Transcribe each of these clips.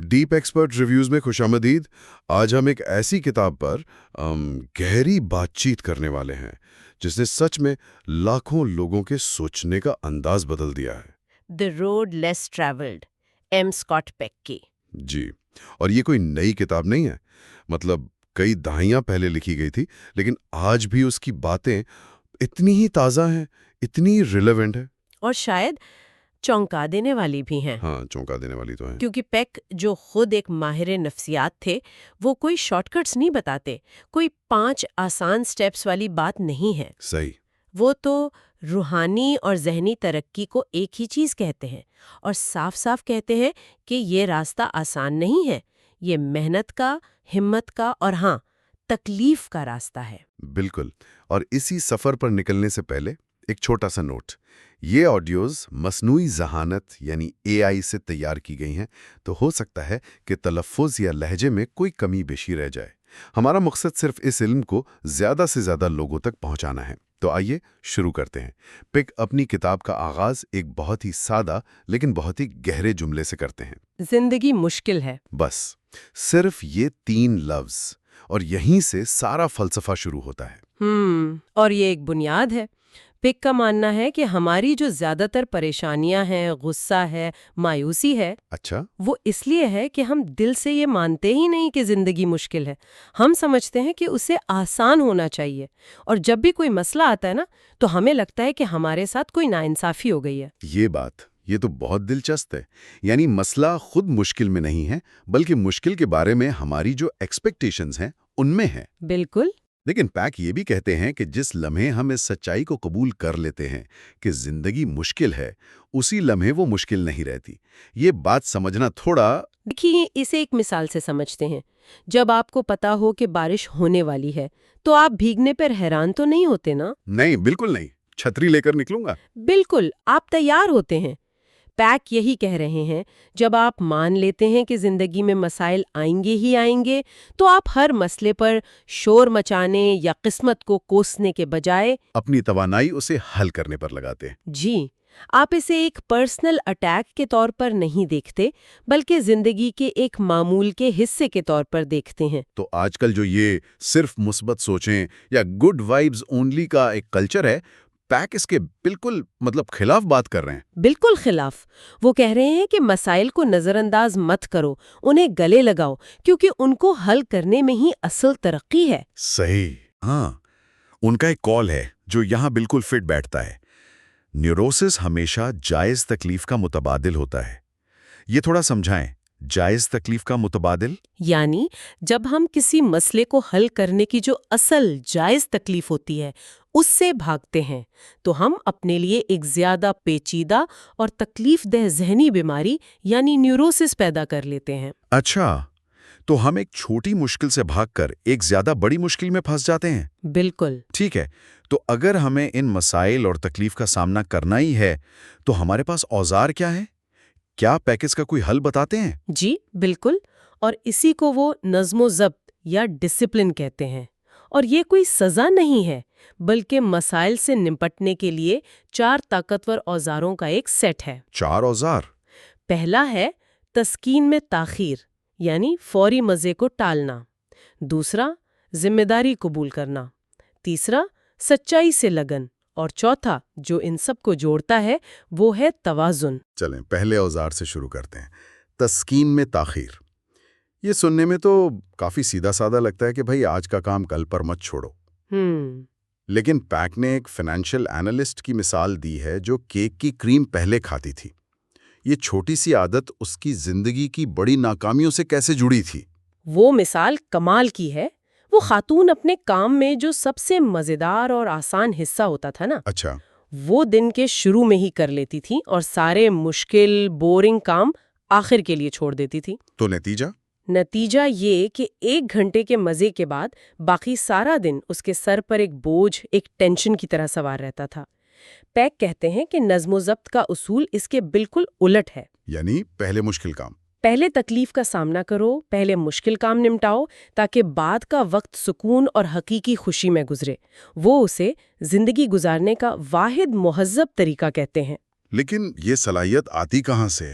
Deep expert reviews میں خوش آمدید۔ آج ہم ایک ایسی کتاب پر گہری بات چیت کرنے والے ہیں جس نے سچ میں لاکھوں لوگوں کے سوچنے کا انداز بدل دیا ہے۔ دی روڈ لیس ٹریولڈ، ایم اسکاٹ پیک کی۔ جی، اور یہ کوئی نئی کتاب نہیں ہے، مطلب کئی دہائیاں پہلے لکھی گئی تھی، لیکن آج بھی اس کی باتیں اتنی ہی تازہ ہیں، اتنی ریلیونٹ ہے، اور شاید چونکا دینے والی بھی ہیں۔ ہاں، چونکا دینے والی تو ہیں، کیونکہ پیک جو خود ایک ماہر نفسیات تھے، وہ کوئی شارٹ کٹس نہیں بتاتے، کوئی 5 آسان سٹیپس والی بات نہیں ہے۔ صحیح۔ وہ تو روحانی اور ذہنی ترقی کو ایک ہی چیز کہتے ہیں، اور صاف صاف کہتے ہیں کہ یہ راستہ آسان نہیں ہے، یہ محنت کا، ہمت کا اور ہاں، تکلیف کا راستہ ہے۔ بالکل، اور اسی سفر پر نکلنے سے پہلے ایک چھوٹا سا نوٹ۔ یہ آڈیوز مصنوعی ذہانت یعنی AI سے تیار کی گئی ہیں، تو ہو سکتا ہے کہ تلفظ یا لہجے میں کوئی کمی بیشی رہ جائے۔ ہمارا مقصد صرف اس علم کو زیادہ سے زیادہ لوگوں تک پہنچانا ہے۔ تو آئیے شروع کرتے ہیں۔ پک اپنی کتاب کا آغاز ایک بہت ہی سادہ لیکن بہت ہی گہرے جملے سے کرتے ہیں۔ زندگی مشکل ہے۔ بس صرف یہ 3 لفظ، اور یہیں سے سارا فلسفہ شروع ہوتا ہے۔ اور یہ ایک بنیاد ہے۔ پک کا ماننا ہے کہ ہماری جو زیادہ تر پریشانیاں ہیں، غصہ ہے، مایوسی ہے، اچھا، وہ اس لیے ہے کہ ہم دل سے یہ مانتے ہی نہیں کہ زندگی مشکل ہے۔ ہم سمجھتے ہیں کہ اسے آسان ہونا چاہیے، اور جب بھی کوئی مسئلہ آتا ہے نا، تو ہمیں لگتا ہے کہ ہمارے ساتھ کوئی ناانصافی ہو گئی ہے۔ یہ تو بہت دلچسپ ہے۔ یعنی مسئلہ خود مشکل میں نہیں ہے، بلکہ مشکل کے بارے میں ہماری جو ایکسپیکٹیشنز ہیں ان میں ہے۔ بالکل۔ لیکن پیک یہ بھی کہتے ہیں کہ جس لمحے ہم اس سچائی کو قبول کر لیتے ہیں کہ زندگی مشکل ہے، اسی لمحے وہ مشکل نہیں رہتی۔ یہ بات سمجھنا تھوڑا… دیکھیے، اسے ایک مثال سے سمجھتے ہیں۔ جب آپ کو پتا ہو کہ بارش ہونے والی ہے، تو آپ بھیگنے پر حیران تو نہیں ہوتے نا؟ نہیں، بالکل نہیں۔ چھتری لے کر نکلوں گا۔ بالکل، آپ تیار ہوتے ہیں۔ پیک یہی کہہ رہے ہیں، جب آپ مان لیتے ہیں کہ زندگی میں مسائل آئیں گے ہی آئیں گے، تو آپ ہر مسئلے پر شور مچانے یا قسمت کو کوسنے کے بجائے اپنی توانائی اسے حل کرنے پر لگاتے ہیں۔ جی، آپ اسے ایک پرسنل اٹیک کے طور پر نہیں دیکھتے، بلکہ زندگی کے ایک معمول کے حصے کے طور پر دیکھتے ہیں۔ تو آج کل جو یہ صرف مثبت سوچیں یا گڈ وائبز اونلی کا ایک کلچر ہے، پیک اس کے بالکل خلاف بات کر رہے ہیں۔ بالکل خلاف۔ وہ کہہ رہے ہیں کہ مسائل کو نظر انداز مت کرو، انہیں گلے لگاؤ، کیونکہ ان کو حل کرنے میں ہی اصل ترقی ہے۔ صحیح، ہاں۔ ان کا ایک کال ہے جو یہاں بالکل فٹ بیٹھتا ہے۔ نیوروسس ہمیشہ جائز تکلیف کا متبادل ہوتا ہے۔ یہ تھوڑا سمجھائیں، جائز تکلیف کا متبادل؟ یعنی جب ہم کسی مسئلے کو حل کرنے کی جو اصل جائز تکلیف ہوتی ہے اس سے بھاگتے ہیں، تو ہم اپنے لیے ایک زیادہ پیچیدہ اور تکلیف دہ ذہنی بیماری یعنی نیوروسس پیدا کر لیتے ہیں۔ اچھا، تو ہم ایک چھوٹی مشکل سے بھاگ کر ایک زیادہ بڑی مشکل میں پھنس جاتے ہیں۔ بالکل۔ ٹھیک ہے، تو اگر ہمیں ان مسائل اور تکلیف کا سامنا کرنا ہی ہے تو ہمارے پاس اوزار کیا ہے؟ کیا پیکج کا کوئی حل بتاتے ہیں؟ جی بالکل، اور اسی کو وہ نظم و ضبط یا ڈسپلن کہتے ہیں۔ اور یہ کوئی سزا نہیں ہے، بلکہ مسائل سے نمٹنے کے لیے 4 طاقتور اوزاروں کا ایک سیٹ ہے۔ 4 اوزار؟ پہلا ہے تسکین میں تاخیر، یعنی فوری مزے کو ٹالنا۔ دوسرا، ذمہ داری قبول کرنا۔ تیسرا، سچائی سے لگن۔ اور چوتھا، جو ان سب کو جوڑتا ہے، وہ ہے توازن۔ چلیں پہلے اوزار سے شروع کرتے ہیں۔ تسکین میں تاخیر۔ یہ سننے میں تو کافی سیدھا سادہ لگتا ہے کہ بھائی آج کا کام کل پر مت چھوڑو۔ لیکن پیک نے ایک فائنینشیل اینالسٹ کی مثال دی ہے جو کیک کی کریم پہلے کھاتی تھی۔ یہ چھوٹی سی عادت اس کی زندگی کی بڑی ناکامیوں سے کیسے جڑی تھی؟ وہ مثال کمال کی ہے۔ وہ خاتون اپنے کام میں جو سب سے مزیدار اور آسان حصہ ہوتا تھا نا، اچھا، وہ دن کے شروع میں ہی کر لیتی تھی اور سارے مشکل بورنگ کام آخر کے لیے چھوڑ دیتی تھی۔ تو نتیجہ یہ کہ 1 گھنٹے کے مزے کے بعد باقی سارا دن اس کے سر پر ایک بوجھ، ایک ٹینشن کی طرح سوار رہتا تھا۔ پیک کہتے ہیں کہ نظم و ضبط کا اصول اس کے بالکل الٹ ہے۔ یعنی پہلے مشکل کام، پہلے تکلیف کا سامنا کرو، پہلے مشکل کام نمٹاؤ، تاکہ بعد کا وقت سکون اور حقیقی خوشی میں گزرے۔ وہ اسے زندگی گزارنے کا واحد مہذب طریقہ کہتے ہیں۔ لیکن یہ صلاحیت آتی کہاں سے؟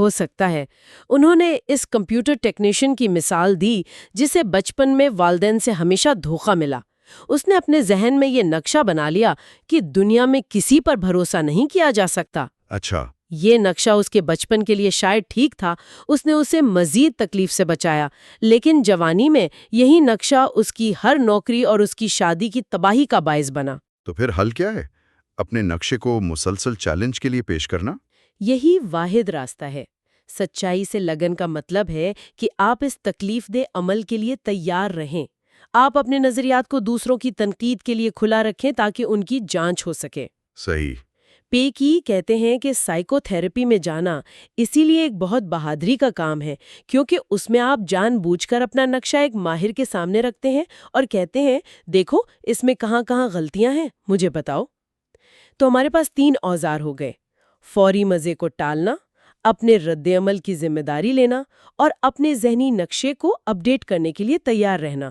ہو سکتا ہے انہوں نے اس کمپیوٹر ٹیکنیشین کی مثال دی جسے بچپن میں والدین سے ہمیشہ دھوکہ ملا۔ اس نے اپنے ذہن میں یہ نقشہ بنا لیا کہ دنیا میں کسی پر بھروسہ نہیں کیا جا سکتا۔ اچھا، یہ نقشہ اس کے بچپن کے لیے شاید ٹھیک تھا، اس نے اسے مزید تکلیف سے بچایا، لیکن جوانی میں یہی نقشہ اس کی ہر نوکری اور اس کی شادی کی تباہی کا باعث بنا۔ تو پھر حل کیا ہے؟ اپنے نقشے کو مسلسل چیلنج کے لیے پیش کرنا؟ یہی واحد راستہ ہے۔ سچائی سے لگن کا مطلب ہے کہ آپ اس تکلیف دہ عمل کے لیے تیار رہیں۔ آپ اپنے نظریات کو دوسروں کی تنقید کے لیے کھلا رکھیں تاکہ ان کی جانچ ہو سکے۔ صحیح۔ پیکی کہتے ہیں کہ سائیکو تھراپی میں جانا اسی لیے ایک بہت بہادری کا کام ہے، کیونکہ اس میں آپ جان بوجھ کر اپنا نقشہ ایک ماہر کے سامنے رکھتے ہیں اور کہتے ہیں دیکھو اس میں کہاں کہاں غلطیاں ہیں، مجھے بتاؤ۔ تو ہمارے پاس 3 اوزار ہو گئے: فوری مزے کو ٹالنا، اپنے رد عمل کی ذمہ داری لینا اور اپنے ذہنی نقشے کو اپ ڈیٹ کرنے کے لیے تیار رہنا۔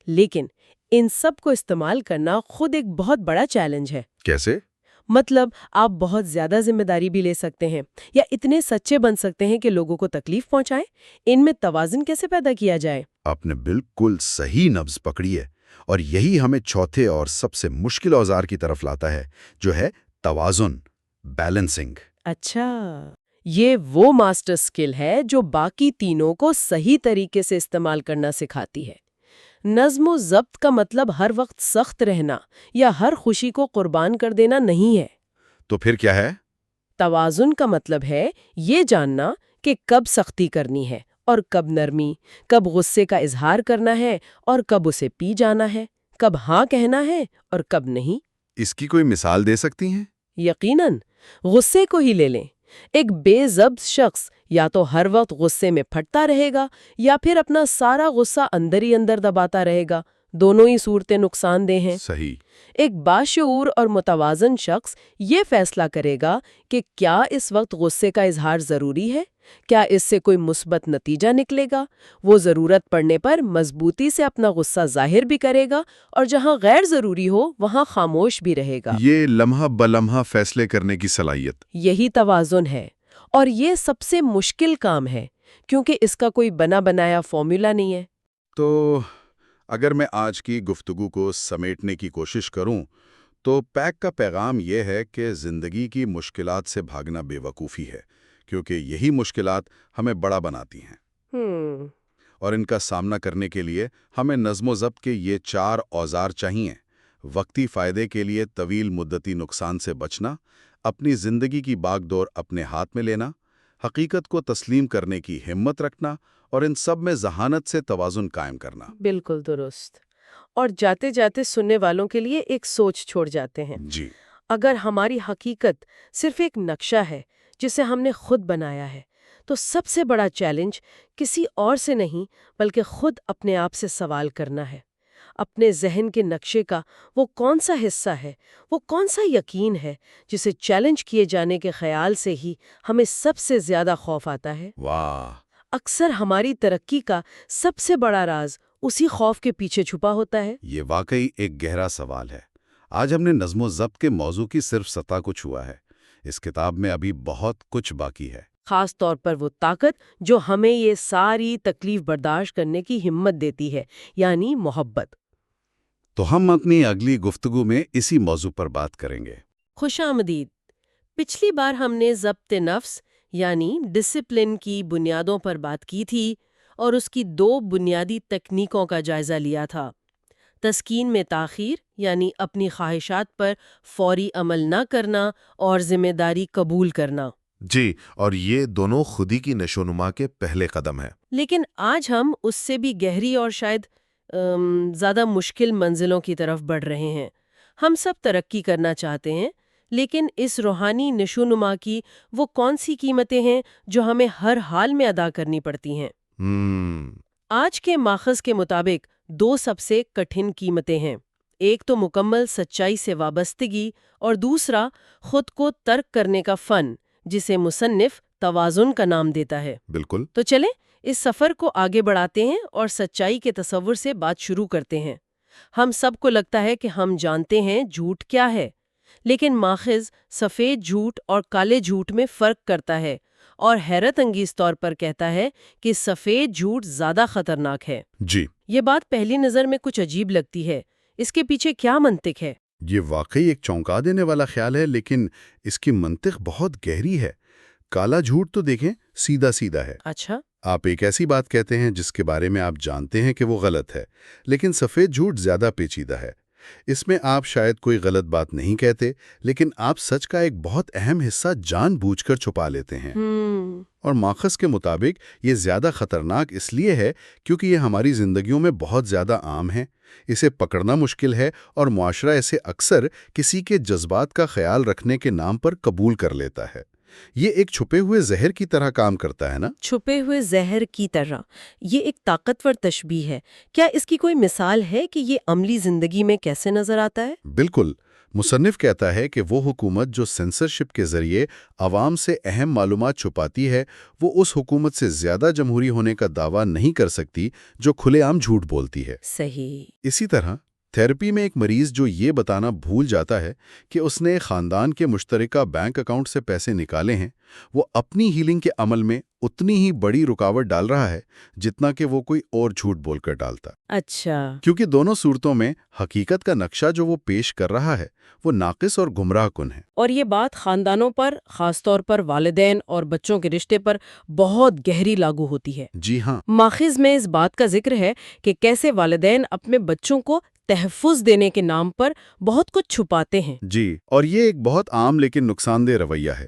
لیکن ان سب کو استعمال کرنا خود ایک بہت بڑا چیلنج ہے۔ کیسے؟ مطلب آپ بہت زیادہ ذمہ داری بھی لے سکتے ہیں یا اتنے سچے بن سکتے ہیں کہ لوگوں کو تکلیف پہنچائیں۔ ان میں توازن کیسے پیدا کیا جائے؟ آپ نے بالکل صحیح نبض پکڑی ہے، اور یہی ہمیں چوتھے اور سب سے مشکل اوزار کی طرف لاتا ہے، جو ہے توازن، بیلنسنگ۔ اچھا، یہ وہ ماسٹر سکل ہے جو باقی تینوں کو صحیح طریقے سے استعمال کرنا سکھاتی ہے۔ نظم و ضبط کا مطلب ہر وقت سخت رہنا یا ہر خوشی کو قربان کر دینا نہیں ہے۔ تو پھر کیا ہے؟ توازن کا مطلب ہے یہ جاننا کہ کب سختی کرنی ہے اور کب نرمی، کب غصے کا اظہار کرنا ہے اور کب اسے پی جانا ہے، کب ہاں کہنا ہے اور کب نہیں۔ اس کی کوئی مثال دے سکتی ہیں؟ یقیناً، غصے کو ہی لے لیں۔ ایک بے ضبط شخص یا تو ہر وقت غصے میں پھٹتا رہے گا یا پھر اپنا سارا غصہ اندر ہی اندر دباتا رہے گا۔ دونوں ہی صورتیں نقصان دہ ہیں۔ صحیح۔ ایک باشعور اور متوازن شخص یہ فیصلہ کرے گا کہ کیا اس وقت غصے کا اظہار ضروری ہے، کیا اس سے کوئی مثبت نتیجہ نکلے گا۔ وہ ضرورت پڑنے پر مضبوطی سے اپنا غصہ ظاہر بھی کرے گا اور جہاں غیر ضروری ہو وہاں خاموش بھی رہے گا۔ یہ لمحہ بلمحہ فیصلے کرنے کی صلاحیت۔ یہی توازن ہے، اور یہ سب سے مشکل کام ہے کیونکہ اس کا کوئی بنا بنایا فارمولا نہیں ہے۔ تو اگر میں آج کی گفتگو کو سمیٹنے کی کوشش کروں تو پیک کا پیغام یہ ہے کہ زندگی کی مشکلات سے بھاگنا بے وقوفی ہے، کیونکہ یہی مشکلات ہمیں بڑا بناتی ہیں۔ اور ان کا سامنا کرنے کے لیے ہمیں نظم و ضبط کے یہ 4 اوزار چاہیے: وقتی فائدے کے لیے طویل مدتی نقصان سے بچنا، اپنی زندگی کی باغ دور اپنے ہاتھ میں لینا، حقیقت کو تسلیم کرنے کی ہمت رکھنا، اور ان سب میں ذہانت سے توازن قائم کرنا۔ بالکل درست۔ اور جاتے جاتے سننے والوں کے لیے ایک سوچ چھوڑ جاتے ہیں۔ جی۔ اگر ہماری حقیقت صرف ایک نقشہ ہے جسے ہم نے خود بنایا ہے، تو سب سے بڑا چیلنج کسی اور سے نہیں بلکہ خود اپنے آپ سے سوال کرنا ہے۔ اپنے ذہن کے نقشے کا وہ کون سا حصہ ہے، وہ کون سا یقین ہے جسے چیلنج کیے جانے کے خیال سے ہی ہمیں سب سے زیادہ خوف آتا ہے؟ واہ! اکثر ہماری ترقی کا سب سے بڑا راز اسی خوف کے پیچھے چھپا ہوتا ہے۔ یہ واقعی ایک گہرا سوال ہے۔ آج ہم نے نظم و ضبط کے موضوع کی صرف سطح کو چھوا ہے۔ اس کتاب میں ابھی بہت کچھ باقی ہے، خاص طور پر وہ طاقت جو ہمیں یہ ساری تکلیف برداشت کرنے کی ہمت دیتی ہے، یعنی محبت۔ تو ہم اپنی اگلی گفتگو میں اسی موضوع پر بات کریں گے۔ خوش آمدید۔ پچھلی بار ہم نے ضبط نفس یعنی ڈسپلن کی بنیادوں پر بات کی تھی اور اس کی 2 بنیادی تکنیکوں کا جائزہ لیا تھا: تسکین میں تاخیر یعنی اپنی خواہشات پر فوری عمل نہ کرنا، اور ذمہ داری قبول کرنا۔ جی، اور یہ دونوں خودی کی نشوونما کے پہلے قدم ہیں۔ لیکن آج ہم اس سے بھی گہری اور شاید زیادہ مشکل منزلوں کی طرف بڑھ رہے ہیں۔ ہم سب ترقی کرنا چاہتے ہیں، لیکن اس روحانی نشوونما کی وہ کون سی قیمتیں ہیں جو ہمیں ہر حال میں ادا کرنی پڑتی ہیں؟ آج کے ماخذ کے مطابق 2 سب سے کٹھن قیمتیں ہیں۔ ایک تو مکمل سچائی سے وابستگی، اور دوسرا خود کو ترک کرنے کا فن، جسے مصنف توازن کا نام دیتا ہے۔ بالکل۔ تو چلیں اس سفر کو آگے بڑھاتے ہیں اور سچائی کے تصور سے بات شروع کرتے ہیں۔ ہم سب کو لگتا ہے کہ ہم جانتے ہیں جھوٹ کیا ہے، لیکن ماخذ سفید جھوٹ اور کالے جھوٹ میں فرق کرتا ہے، اور حیرت انگیز طور پر کہتا ہے کہ سفید جھوٹ زیادہ خطرناک ہے۔ جی، یہ بات پہلی نظر میں کچھ عجیب لگتی ہے، اس کے پیچھے کیا منطق ہے؟ یہ واقعی ایک چونکا دینے والا خیال ہے، لیکن اس کی منطق بہت گہری ہے۔ کالا جھوٹ تو دیکھیں سیدھا سیدھا ہے۔ اچھا، آپ ایک ایسی بات کہتے ہیں جس کے بارے میں آپ جانتے ہیں کہ وہ غلط ہے، لیکن سفید جھوٹ زیادہ پیچیدہ ہے۔ اس میں آپ شاید کوئی غلط بات نہیں کہتے، لیکن آپ سچ کا ایک بہت اہم حصہ جان بوجھ کر چھپا لیتے ہیں۔ اور ماخذ کے مطابق یہ زیادہ خطرناک اس لیے ہے کیونکہ یہ ہماری زندگیوں میں بہت زیادہ عام ہے، اسے پکڑنا مشکل ہے، اور معاشرہ اسے اکثر کسی کے جذبات کا خیال رکھنے کے نام پر قبول کر لیتا ہے۔ یہ ایک چھپے ہوئے زہر کی طرح کام کرتا ہے نا؟ چھپے ہوئے زہر کی طرح، یہ ایک طاقتور تشبیہ ہے۔ کیا اس کی کوئی مثال ہے کہ یہ عملی زندگی میں کیسے نظر آتا ہے؟ بالکل۔ مصنف کہتا ہے کہ وہ حکومت جو سینسرشپ کے ذریعے عوام سے اہم معلومات چھپاتی ہے، وہ اس حکومت سے زیادہ جمہوری ہونے کا دعویٰ نہیں کر سکتی جو کھلے عام جھوٹ بولتی ہے۔ صحیح۔ اسی طرح تھیراپی میں ایک مریض جو یہ بتانا بھول جاتا ہے کہ اس نے خاندان کے مشترکہ بینک اکاؤنٹ سے پیسے نکالے ہیں، وہ اپنی ہیلنگ کے عمل میں اتنی ہی بڑی رکاوٹ ڈال رہا ہے جتنا کہ وہ کوئی اور جھوٹ بول کر ڈالتا، اچھا، کیونکہ دونوں صورتوں میں حقیقت کا نقشہ جو وہ پیش کر رہا ہے وہ ناقص اور گمراہ کن ہے۔ اور یہ بات خاندانوں پر، خاص طور پر والدین اور بچوں کے رشتے پر بہت گہری لاگو ہوتی ہے۔ جی ہاں، ماخذ میں اس بات کا ذکر ہے کہ کیسے والدین اپنے بچوں کو تحفظ دینے کے نام پر بہت کچھ چھپاتے ہیں۔ جی، اور یہ ایک بہت عام لیکن نقصان دہ رویہ ہے۔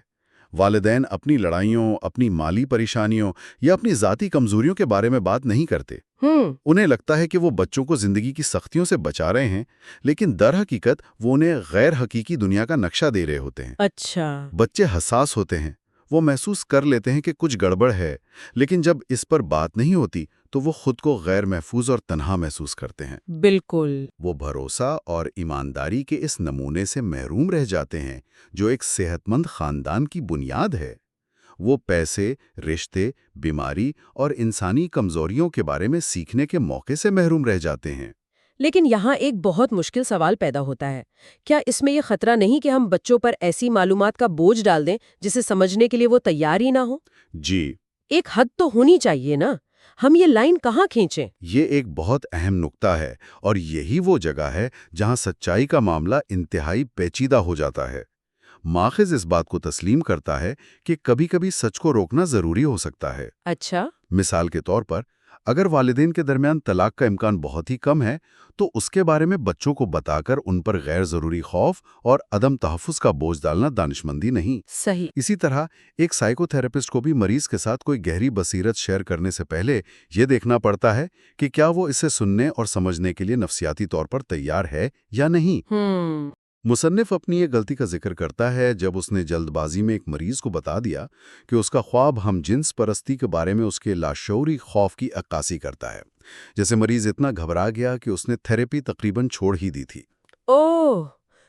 والدین اپنی لڑائیوں، اپنی مالی پریشانیوں یا اپنی ذاتی کمزوریوں کے بارے میں بات نہیں کرتے۔ انہیں لگتا ہے کہ وہ بچوں کو زندگی کی سختیوں سے بچا رہے ہیں، لیکن در حقیقت وہ انہیں غیر حقیقی دنیا کا نقشہ دے رہے ہوتے ہیں۔ اچھا، بچے حساس ہوتے ہیں، وہ محسوس کر لیتے ہیں کہ کچھ گڑبڑ ہے، لیکن جب اس پر بات نہیں ہوتی تو وہ خود کو غیر محفوظ اور تنہا محسوس کرتے ہیں۔ بالکل۔ وہ بھروسہ اور ایمانداری کے اس نمونے سے محروم رہ جاتے ہیں جو ایک صحت مند خاندان کی بنیاد ہے۔ وہ پیسے، رشتے، بیماری اور انسانی کمزوریوں کے بارے میں سیکھنے کے موقع سے محروم رہ جاتے ہیں۔ لیکن یہاں ایک بہت مشکل سوال پیدا ہوتا ہے، کیا اس میں یہ خطرہ نہیں کہ ہم بچوں پر ایسی معلومات کا بوجھ ڈال دیں جسے سمجھنے کے لیے وہ تیار ہی نہ ہو؟ جی، ایک حد تو ہونی چاہیے نا، ہم یہ لائن کہاں کھینچیں؟ یہ ایک بہت اہم نقطہ ہے، اور یہی وہ جگہ ہے جہاں سچائی کا معاملہ انتہائی پیچیدہ ہو جاتا ہے۔ ماخذ اس بات کو تسلیم کرتا ہے کہ کبھی کبھی سچ کو روکنا ضروری ہو سکتا ہے۔ اچھا، مثال کے طور پر، اگر والدین کے درمیان طلاق کا امکان بہت ہی کم ہے تو اس کے بارے میں بچوں کو بتا کر ان پر غیر ضروری خوف اور عدم تحفظ کا بوجھ ڈالنا دانشمندی نہیں۔ صحیح۔ اسی طرح ایک سائیکو تھراپسٹ کو بھی مریض کے ساتھ کوئی گہری بصیرت شیئر کرنے سے پہلے یہ دیکھنا پڑتا ہے کہ کیا وہ اسے سننے اور سمجھنے کے لیے نفسیاتی طور پر تیار ہے یا نہیں۔ مصنف اپنی یہ غلطی کا ذکر کرتا ہے جب اس نے جلد بازی میں ایک مریض کو بتا دیا کہ اس کا خواب ہم جنس پرستی کے بارے میں اس کے لاشعوری خوف کی عکاسی کرتا ہے۔ جیسے مریض اتنا گھبرا گیا کہ اس نے تھراپی تقریباً چھوڑ ہی دی تھی۔ اوہ،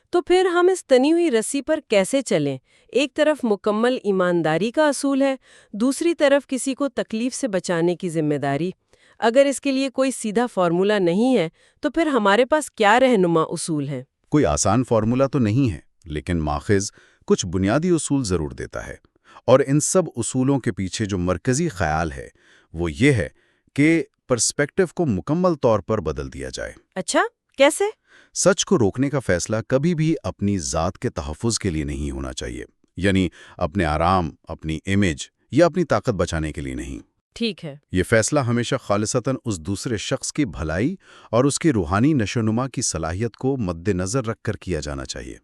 تو پھر ہم اس تنی ہوئی رسی پر کیسے چلیں؟ ایک طرف مکمل ایمانداری کا اصول ہے، دوسری طرف کسی کو تکلیف سے بچانے کی ذمہ داری۔ اگر اس کے لیے کوئی سیدھا فارمولا نہیں ہے تو پھر ہمارے پاس کیا رہنما اصول ہیں؟ کوئی آسان فارمولا تو نہیں ہے، لیکن ماخذ کچھ بنیادی اصول ضرور دیتا ہے، اور ان سب اصولوں کے پیچھے جو مرکزی خیال ہے وہ یہ ہے کہ پرسپیکٹو کو مکمل طور پر بدل دیا جائے۔ اچھا، کیسے؟ سچ کو روکنے کا فیصلہ کبھی بھی اپنی ذات کے تحفظ کے لیے نہیں ہونا چاہیے، یعنی اپنے آرام، اپنی امیج یا اپنی طاقت بچانے کے لیے نہیں۔ ٹھیک ہے۔ یہ فیصلہ ہمیشہ خالصتاً اس دوسرے شخص کی بھلائی اور اس کی روحانی نشوونما کی صلاحیت کو مد نظر رکھ کر کیا جانا چاہیے۔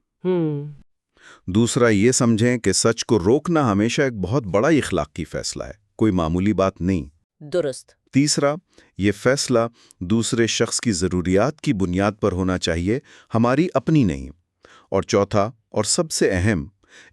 دوسرا، یہ سمجھیں کہ سچ کو روکنا ہمیشہ ایک بہت بڑا اخلاقی فیصلہ ہے، کوئی معمولی بات نہیں۔ درست۔ تیسرا، یہ فیصلہ دوسرے شخص کی ضروریات کی بنیاد پر ہونا چاہیے، ہماری اپنی نہیں۔ اور چوتھا اور سب سے اہم،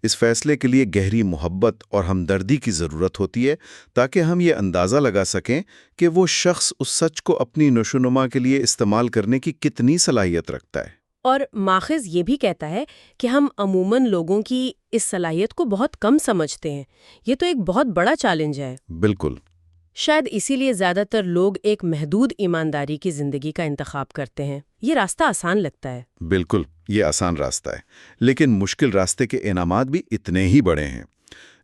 اس فیصلے کے لیے گہری محبت اور ہمدردی کی ضرورت ہوتی ہے تاکہ ہم یہ اندازہ لگا سکیں کہ وہ شخص اس سچ کو اپنی نشوونما کے لیے استعمال کرنے کی کتنی صلاحیت رکھتا ہے۔ اور ماخذ یہ بھی کہتا ہے کہ ہم عموماً لوگوں کی اس صلاحیت کو بہت کم سمجھتے ہیں۔ یہ تو ایک بہت بڑا چیلنج ہے۔ بالکل۔ شاید اسی لیے زیادہ تر لوگ ایک محدود ایمانداری کی زندگی کا انتخاب کرتے ہیں۔ یہ راستہ آسان لگتا ہے۔ بالکل، یہ آسان راستہ ہے، لیکن مشکل راستے کے انعامات بھی اتنے ہی بڑے ہیں۔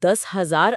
10,000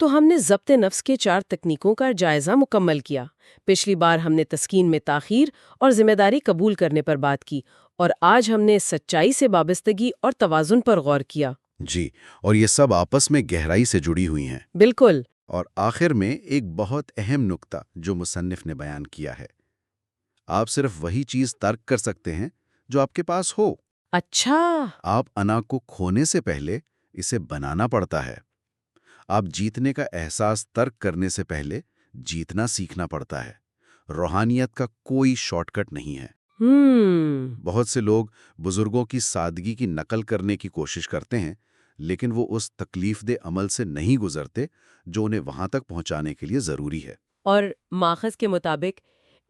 تو ہم نے ضبط نفس کے 4 تکنیکوں کا جائزہ مکمل کیا۔ پچھلی بار ہم نے تسکین میں تاخیر اور ذمہ داری قبول کرنے پر بات کی، اور آج ہم نے سچائی سے وابستگی اور توازن پر غور کیا۔ جی، اور یہ سب آپس میں گہرائی سے جڑی ہوئی ہیں۔ بالکل۔ اور آخر میں ایک بہت اہم نکتہ جو مصنف نے بیان کیا ہے، آپ صرف وہی چیز ترک کر سکتے ہیں جو آپ کے پاس ہو۔ اچھا۔ آپ انا کو کھونے سے پہلے اسے بنانا پڑتا ہے۔ آپ جیتنے کا احساس ترک کرنے سے پہلے جیتنا سیکھنا پڑتا ہے۔ روحانیت کا کوئی شارٹ کٹ نہیں ہے۔ بہت سے لوگ بزرگوں کی سادگی کی نقل کرنے کی کوشش کرتے ہیں، لیکن وہ اس تکلیف دہ عمل سے نہیں گزرتے جو انہیں وہاں تک پہنچانے کے لیے ضروری ہے۔ اور ماخذ کے مطابق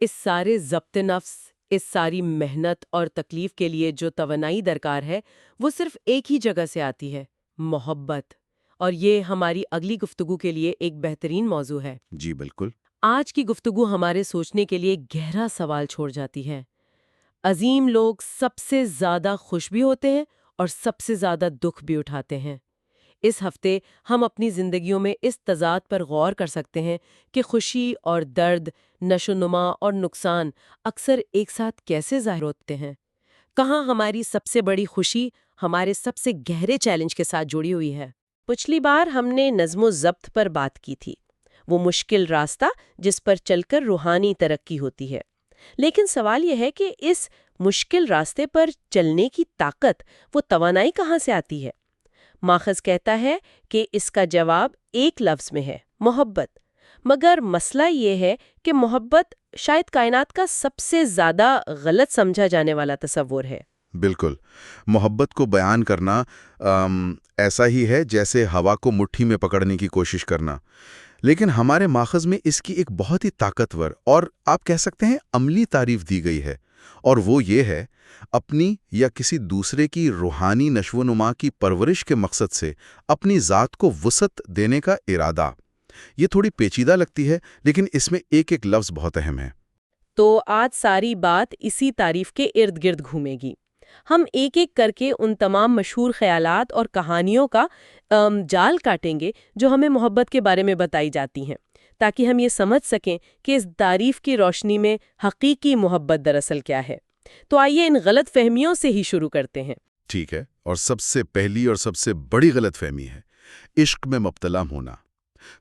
اس سارے ضبط نفس، اس ساری محنت اور تکلیف کے لیے جو توانائی درکار ہے، وہ صرف ایک ہی جگہ سے آتی ہے: محبت۔ اور یہ ہماری اگلی گفتگو کے لیے ایک بہترین موضوع ہے۔ جی بالکل۔ آج کی گفتگو ہمارے سوچنے کے لیے گہرا سوال چھوڑ جاتی ہے۔ عظیم لوگ سب سے زیادہ خوش بھی ہوتے ہیں اور سب سے زیادہ دکھ بھی اٹھاتے ہیں۔ اس ہفتے ہم اپنی زندگیوں میں اس تضاد پر غور کر سکتے ہیں کہ خوشی اور درد، نشو و نما اور نقصان اکثر ایک ساتھ کیسے ظاہر ہوتے ہیں۔ کہاں ہماری سب سے بڑی خوشی ہمارے سب سے گہرے چیلنج کے ساتھ جڑی ہوئی ہے۔ پچھلی بار ہم نے نظم و ضبط پر بات کی تھی، وہ مشکل راستہ جس پر چل کر روحانی ترقی ہوتی ہے۔ لیکن سوال یہ ہے کہ اس مشکل راستے پر چلنے کی طاقت، وہ توانائی کہاں سے آتی ہے؟ ماخذ کہتا ہے کہ اس کا جواب ایک لفظ میں ہے: محبت۔ مگر مسئلہ یہ ہے کہ محبت شاید کائنات کا سب سے زیادہ غلط سمجھا جانے والا تصور ہے۔ بالکل، محبت کو بیان کرنا ایسا ہی ہے جیسے ہوا کو مٹھی میں پکڑنے کی کوشش کرنا۔ لیکن ہمارے ماخذ میں اس کی ایک بہت ہی طاقتور اور آپ کہہ سکتے ہیں عملی تعریف دی گئی ہے، اور وہ یہ ہے: اپنی یا کسی دوسرے کی روحانی نشو و نما کی پرورش کے مقصد سے اپنی ذات کو وسعت دینے کا ارادہ۔ یہ تھوڑی پیچیدہ لگتی ہے، لیکن اس میں ایک ایک لفظ بہت اہم ہے۔ تو آج ساری بات اسی تعریف کے ارد گرد گھومے گی۔ ہم ایک ایک کر کے ان تمام مشہور خیالات اور کہانیوں کا جال کاٹیں گے جو ہمیں محبت کے بارے میں بتائی جاتی ہیں، تاکہ ہم یہ سمجھ سکیں کہ اس تعریف کی روشنی میں حقیقی محبت دراصل کیا ہے۔ تو آئیے ان غلط فہمیوں سے ہی شروع کرتے ہیں۔ ٹھیک ہے، اور سب سے پہلی اور سب سے بڑی غلط فہمی ہے عشق میں مبتلا ہونا۔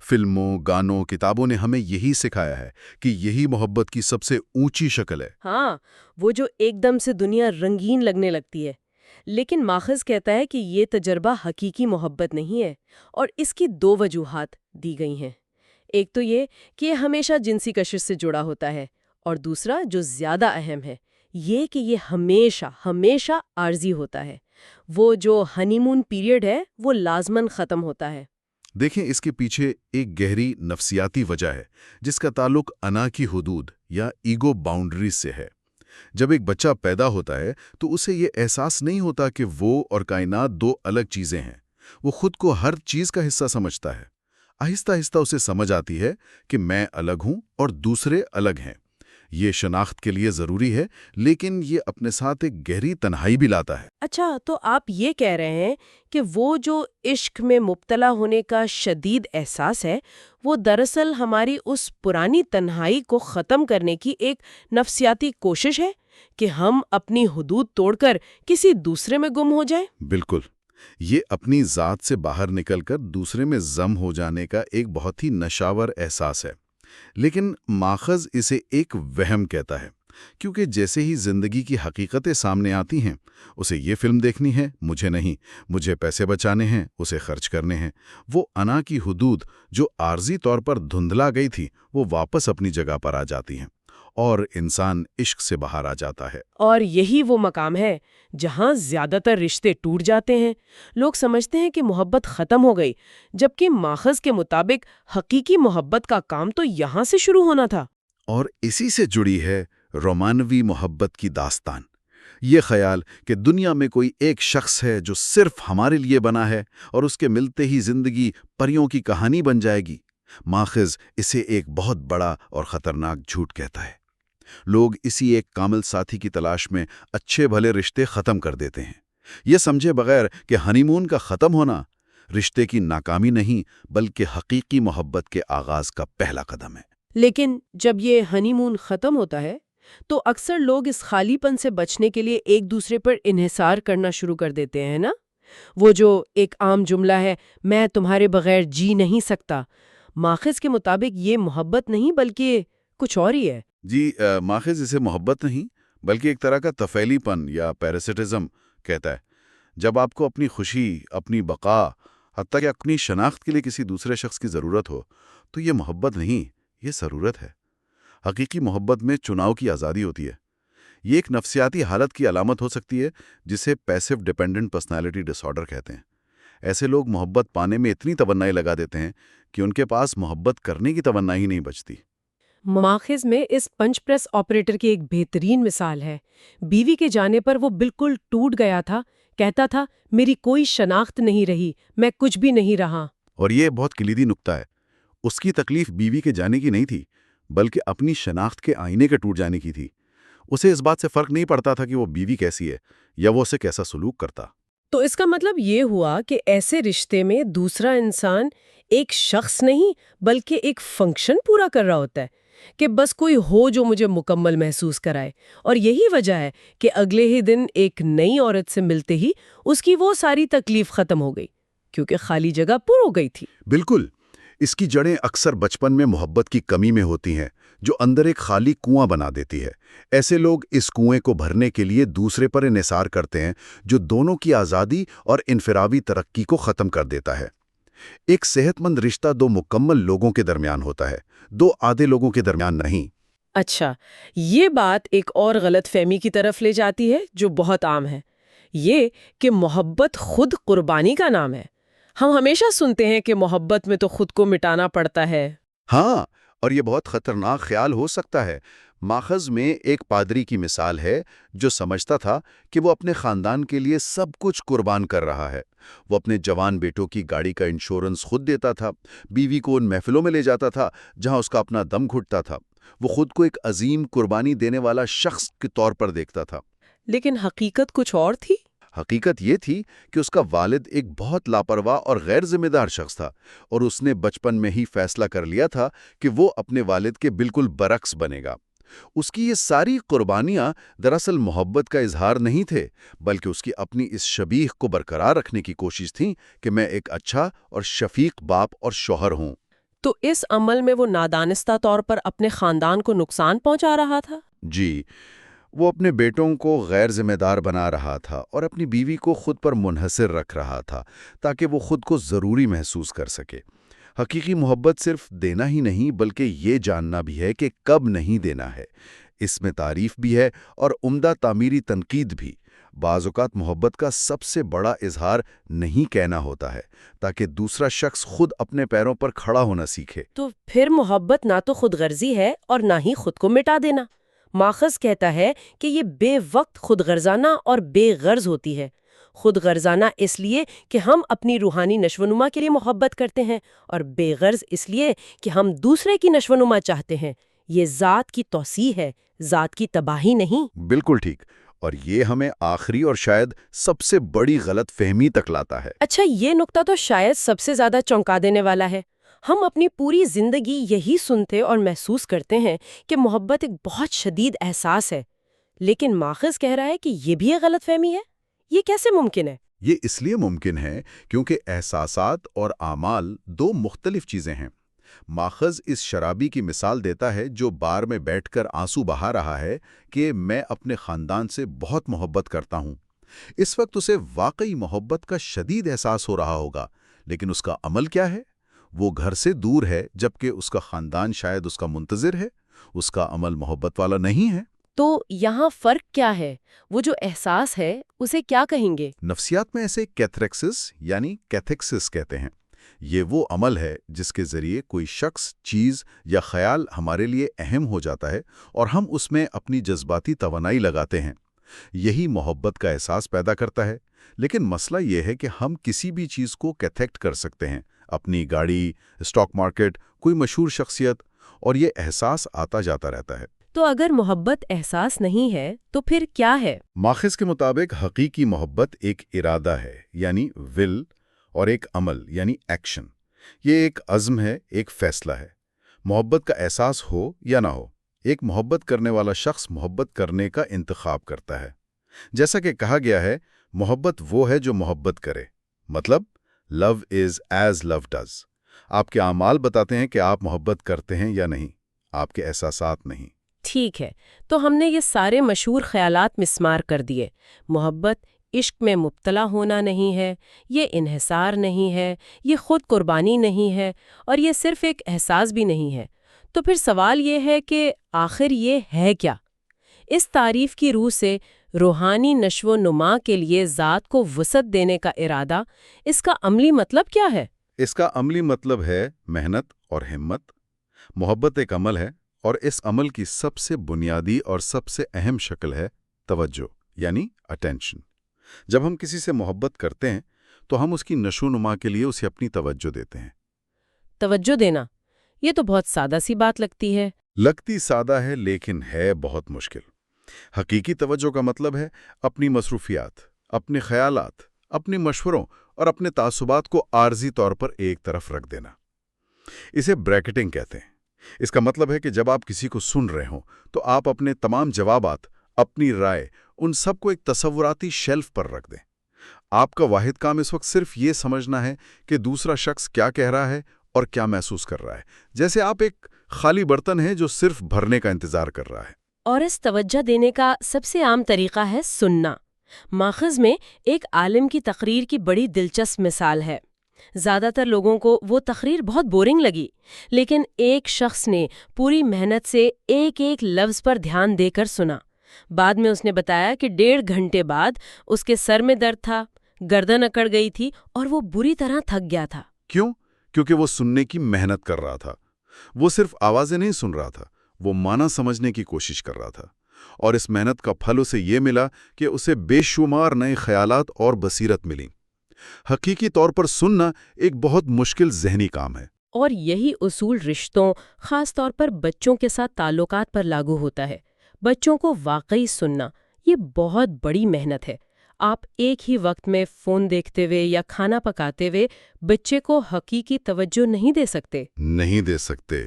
فلموں، گانوں، کتابوں نے ہمیں یہی سکھایا ہے کہ یہی محبت کی سب سے اونچی شکل ہے۔ ہاں، وہ جو ایک دم سے دنیا رنگین لگنے لگتی ہے۔ لیکن ماخذ کہتا ہے کہ یہ تجربہ حقیقی محبت نہیں ہے، اور اس کی 2 وجوہات دی گئی ہیں۔ ایک تو یہ کہ یہ ہمیشہ جنسی کشش سے جڑا ہوتا ہے، اور دوسرا جو زیادہ اہم ہے، یہ کہ یہ ہمیشہ عارضی ہوتا ہے۔ وہ جو ہنی مون پیریڈ ہے، وہ لازماً ختم ہوتا ہے۔ دیکھیں، اس کے پیچھے ایک گہری نفسیاتی وجہ ہے جس کا تعلق انا کی حدود یا ایگو باؤنڈریز سے ہے۔ جب ایک بچہ پیدا ہوتا ہے تو اسے یہ احساس نہیں ہوتا کہ وہ اور کائنات 2 الگ چیزیں ہیں۔ وہ خود کو ہر چیز کا حصہ سمجھتا ہے۔ آہستہ آہستہ اسے سمجھ آتی ہے کہ میں الگ ہوں اور دوسرے الگ ہیں۔ یہ شناخت کے لیے ضروری ہے، لیکن یہ اپنے ساتھ ایک گہری تنہائی بھی لاتا ہے۔ اچھا، تو آپ یہ کہہ رہے ہیں کہ وہ جو عشق میں مبتلا ہونے کا شدید احساس ہے، وہ دراصل ہماری اس پرانی تنہائی کو ختم کرنے کی ایک نفسیاتی کوشش ہے کہ ہم اپنی حدود توڑ کر کسی دوسرے میں گم ہو جائیں؟ بالکل، یہ اپنی ذات سے باہر نکل کر دوسرے میں ضم ہو جانے کا ایک بہت ہی نشاور احساس ہے۔ لیکن ماخذ اسے ایک وہم کہتا ہے، کیونکہ جیسے ہی زندگی کی حقیقتیں سامنے آتی ہیں، اسے یہ فلم دیکھنی ہے، مجھے نہیں، مجھے پیسے بچانے ہیں، اسے خرچ کرنے ہیں، وہ انا کی حدود جو عارضی طور پر دھندلا گئی تھی، وہ واپس اپنی جگہ پر آ جاتی ہیں، اور انسان عشق سے باہر آ جاتا ہے۔ اور یہی وہ مقام ہے جہاں زیادہ تر رشتے ٹوٹ جاتے ہیں۔ لوگ سمجھتے ہیں کہ محبت ختم ہو گئی، جبکہ ماخذ کے مطابق حقیقی محبت کا کام تو یہاں سے شروع ہونا تھا۔ اور اسی سے جڑی ہے رومانوی محبت کی داستان۔ یہ خیال کہ دنیا میں کوئی ایک شخص ہے جو صرف ہمارے لیے بنا ہے اور اس کے ملتے ہی زندگی پریوں کی کہانی بن جائے گی، ماخذ اسے ایک بہت بڑا اور خطرناک جھوٹ کہتا ہے۔ لوگ اسی ایک کامل ساتھی کی تلاش میں اچھے بھلے رشتے ختم کر دیتے ہیں، یہ سمجھے بغیر کہ ہنی مون کا ختم ہونا رشتے کی ناکامی نہیں بلکہ حقیقی محبت کے آغاز کا پہلا قدم ہے۔ لیکن جب یہ ہنی مون ختم ہوتا ہے تو اکثر لوگ اس خالی پن سے بچنے کے لیے ایک دوسرے پر انحصار کرنا شروع کر دیتے ہیں نا؟ وہ جو ایک عام جملہ ہے، میں تمہارے بغیر جی نہیں سکتا، ماخذ کے مطابق یہ محبت نہیں بلکہ کچھ اور ہی ہے۔ جی، ماخذ اسے محبت نہیں بلکہ ایک طرح کا طفیلی پن یا پیراسٹزم کہتا ہے۔ جب آپ کو اپنی خوشی، اپنی بقا، حتیٰ کہ اپنی شناخت کے لیے کسی دوسرے شخص کی ضرورت ہو تو یہ محبت نہیں، یہ ضرورت ہے۔ حقیقی محبت میں چناؤ کی آزادی ہوتی ہے۔ یہ ایک نفسیاتی حالت کی علامت ہو سکتی ہے جسے پیسیو ڈیپینڈنٹ پرسنالٹی ڈس آرڈر کہتے ہیں۔ ایسے لوگ محبت پانے میں اتنی توانائی لگا دیتے ہیں کہ ان کے پاس محبت کرنے کی توانائی ہی نہیں بچتی۔ ماخذ میں اس پنچ پریس آپریٹر کی ایک بہترین مثال ہے۔ بیوی کے جانے پر وہ بالکل ٹوٹ گیا تھا، کہتا تھا میری کوئی شناخت نہیں رہی، میں کچھ بھی نہیں رہا۔ اور یہ بہت کلیدی نکتہ ہے۔ اس کی تکلیف بیوی کے جانے کی نہیں تھی بلکہ اپنی شناخت کے آئینے کے ٹوٹ جانے کی تھی۔ اسے اس بات سے فرق نہیں پڑتا تھا کہ وہ بیوی کیسی ہے یا وہ اسے کیسا سلوک کرتا۔ تو اس کا مطلب یہ ہوا کہ ایسے رشتے میں دوسرا انسان ایک شخص نہیں بلکہ ایک فنکشن پورا کر رہا ہوتا ہے، کہ بس کوئی ہو جو مجھے مکمل محسوس کرائے۔ اور یہی وجہ ہے کہ اگلے ہی دن ایک نئی عورت سے ملتے ہی اس کی وہ ساری تکلیف ختم ہو گئی، کیونکہ خالی جگہ پر ہو گئی تھی۔ بالکل، اس کی جڑیں اکثر بچپن میں محبت کی کمی میں ہوتی ہیں جو اندر ایک خالی کنواں بنا دیتی ہے۔ ایسے لوگ اس کنویں کو بھرنے کے لیے دوسرے پر انحصار کرتے ہیں جو دونوں کی آزادی اور انفرادی ترقی کو ختم کر دیتا ہے۔ ایک صحت مند رشتہ دو مکمل لوگوں کے درمیان ہوتا ہے، دو آدھے لوگوں کے درمیان نہیں۔ اچھا، یہ بات ایک اور غلط فہمی کی طرف لے جاتی ہے جو بہت عام ہے، یہ کہ محبت خود قربانی کا نام ہے۔ ہم ہمیشہ سنتے ہیں کہ محبت میں تو خود کو مٹانا پڑتا ہے۔ ہاں، اور یہ بہت خطرناک خیال ہو سکتا ہے۔ ماخذ میں ایک پادری کی مثال ہے جو سمجھتا تھا کہ وہ اپنے خاندان کے لیے سب کچھ قربان کر رہا ہے۔ وہ اپنے جوان بیٹوں کی گاڑی کا انشورنس خود دیتا تھا، بیوی کو ان محفلوں میں لے جاتا تھا جہاں اس کا اپنا دم گھٹتا تھا۔ وہ خود کو ایک عظیم قربانی دینے والا شخص کے طور پر دیکھتا تھا۔ لیکن حقیقت کچھ اور تھی۔ حقیقت یہ تھی کہ اس کا والد ایک بہت لاپرواہ اور غیر ذمہ دار شخص تھا، اور اس نے بچپن میں ہی فیصلہ کر لیا تھا کہ وہ اپنے والد کے بالکل برعکس بنے گا۔ اس کی یہ ساری قربانیاں دراصل محبت کا اظہار نہیں تھے، بلکہ اس کی اپنی اس شبیہ کو برقرار رکھنے کی کوشش تھی کہ میں ایک اچھا اور شفیق باپ اور شوہر ہوں۔ تو اس عمل میں وہ نادانستہ طور پر اپنے خاندان کو نقصان پہنچا رہا تھا۔ جی، وہ اپنے بیٹوں کو غیر ذمہ دار بنا رہا تھا اور اپنی بیوی کو خود پر منحصر رکھ رہا تھا تاکہ وہ خود کو ضروری محسوس کر سکے۔ حقیقی محبت صرف دینا ہی نہیں بلکہ یہ جاننا بھی ہے کہ کب نہیں دینا ہے۔ اس میں تعریف بھی ہے اور عمدہ تعمیری تنقید بھی۔ بعض اوقات محبت کا سب سے بڑا اظہار نہیں کہنا ہوتا ہے تاکہ دوسرا شخص خود اپنے پیروں پر کھڑا ہونا سیکھے۔ تو پھر محبت نہ تو خود غرضی ہے اور نہ ہی خود کو مٹا دینا۔ ماخذ کہتا ہے کہ یہ بے وقت خود غرضانہ اور بے غرض ہوتی ہے۔ خود غرضانہ اس لیے کہ ہم اپنی روحانی نشوونما کے لیے محبت کرتے ہیں، اور بے غرض اس لیے کہ ہم دوسرے کی نشوونما چاہتے ہیں۔ یہ ذات کی توسیع ہے، ذات کی تباہی نہیں۔ بالکل ٹھیک، اور یہ ہمیں آخری اور شاید سب سے بڑی غلط فہمی تک لاتا ہے۔ اچھا، یہ نکتہ تو شاید سب سے زیادہ چونکا دینے والا ہے۔ ہم اپنی پوری زندگی یہی سنتے اور محسوس کرتے ہیں کہ محبت ایک بہت شدید احساس ہے، لیکن ماخذ کہہ رہا ہے کہ یہ بھی ایک غلط فہمی ہے۔ یہ کیسے ممکن ہے؟ یہ اس لیے ممکن ہے کیونکہ احساسات اور اعمال دو مختلف چیزیں ہیں۔ ماخذ اس شرابی کی مثال دیتا ہے جو بار میں بیٹھ کر آنسو بہا رہا ہے کہ میں اپنے خاندان سے بہت محبت کرتا ہوں۔ اس وقت اسے واقعی محبت کا شدید احساس ہو رہا ہوگا، لیکن اس کا عمل کیا ہے؟ وہ گھر سے دور ہے جبکہ اس کا خاندان شاید اس کا منتظر ہے۔ اس کا عمل محبت والا نہیں ہے۔ تو یہاں فرق کیا ہے؟ وہ جو احساس ہے اسے کیا کہیں گے؟ نفسیات میں اسے کیتھریکسس یعنی کیتھیکسس کہتے ہیں۔ یہ وہ عمل ہے جس کے ذریعے کوئی شخص، چیز یا خیال ہمارے لیے اہم ہو جاتا ہے اور ہم اس میں اپنی جذباتی توانائی لگاتے ہیں۔ یہی محبت کا احساس پیدا کرتا ہے۔ لیکن مسئلہ یہ ہے کہ ہم کسی بھی چیز کو کیتھیکٹ کر سکتے ہیں، اپنی گاڑی، اسٹاک مارکیٹ، کوئی مشہور شخصیت، اور یہ احساس آتا جاتا رہتا ہے۔ تو اگر محبت احساس نہیں ہے تو پھر کیا ہے؟ ماخذ کے مطابق حقیقی محبت ایک ارادہ ہے، یعنی ول، اور ایک عمل یعنی ایکشن، یہ ایک عزم ہے، ایک فیصلہ ہے۔ محبت کا احساس ہو یا نہ ہو، ایک محبت کرنے والا شخص محبت کرنے کا انتخاب کرتا ہے۔ جیسا کہ کہا گیا ہے، محبت وہ ہے جو محبت کرے، مطلب لو از ایز لو ڈز۔ آپ کے اعمال بتاتے ہیں کہ آپ محبت کرتے ہیں یا نہیں، آپ کے احساسات نہیں۔ ٹھیک ہے، تو ہم نے یہ سارے مشہور خیالات مسمار کر دیے۔ محبت عشق میں مبتلا ہونا نہیں ہے، یہ انحصار نہیں ہے، یہ خود قربانی نہیں ہے، اور یہ صرف ایک احساس بھی نہیں ہے۔ تو پھر سوال یہ ہے کہ آخر یہ ہے کیا؟ اس تعریف کی روح سے روحانی نشو و نما کے لیے ذات کو وسعت دینے کا ارادہ، اس کا عملی مطلب کیا ہے؟ اس کا عملی مطلب ہے محنت اور ہمت۔ محبت ایک عمل ہے، اور اس عمل کی سب سے بنیادی اور سب سے اہم شکل ہے توجہ، یعنی اٹینشن۔ جب ہم کسی سے محبت کرتے ہیں تو ہم اس کی نشو و نما کے لیے اسے اپنی توجہ دیتے ہیں۔ توجہ دینا، یہ تو بہت سادہ سی بات لگتی ہے۔ لگتی سادہ ہے لیکن ہے بہت مشکل۔ حقیقی توجہ کا مطلب ہے اپنی مصروفیات، اپنے خیالات، اپنے مشوروں اور اپنے تعصبات کو عارضی طور پر ایک طرف رکھ دینا۔ اسے بریکٹنگ کہتے ہیں۔ اس کا مطلب ہے کہ جب آپ کسی کو سن رہے ہوں تو آپ اپنے تمام جوابات، اپنی رائے، ان سب کو ایک تصوراتی شیلف پر رکھ دیں۔ آپ کا واحد کام اس وقت صرف یہ سمجھنا ہے کہ دوسرا شخص کیا کہہ رہا ہے اور کیا محسوس کر رہا ہے، جیسے آپ ایک خالی برتن ہے جو صرف بھرنے کا انتظار کر رہا ہے۔ اور اس توجہ دینے کا سب سے عام طریقہ ہے سننا۔ ماخذ میں ایک عالم کی تقریر کی بڑی دلچسپ مثال ہے۔ زیادہ تر لوگوں کو وہ تقریر بہت بورنگ لگی، لیکن ایک شخص نے پوری محنت سے ایک ایک لفظ پر دھیان دے کر سنا۔ بعد میں اس نے بتایا کہ 1.5 گھنٹے بعد اس کے سر میں درد تھا، گردن اکڑ گئی تھی اور وہ بری طرح تھک گیا تھا۔ کیوں؟ کیونکہ وہ سننے کی محنت کر رہا تھا۔ وہ صرف آوازیں نہیں سن رہا تھا، وہ معنی سمجھنے کی کوشش کر رہا تھا، اور اس محنت کا پھل اسے یہ ملا کہ اسے بے شمار نئے خیالات اور بصیرت ملی۔ حقیقی طور پر سننا ایک بہت مشکل ذہنی کام ہے۔ اور یہی اصول رشتوں، خاص طور پر بچوں کے ساتھ تعلقات پر لاگو ہوتا ہے۔ بچوں کو واقعی سننا یہ بہت بڑی محنت ہے۔ آپ ایک ہی وقت میں فون دیکھتے ہوئے یا کھانا پکاتے ہوئے بچے کو حقیقی توجہ نہیں دے سکتے۔ نہیں دے سکتے۔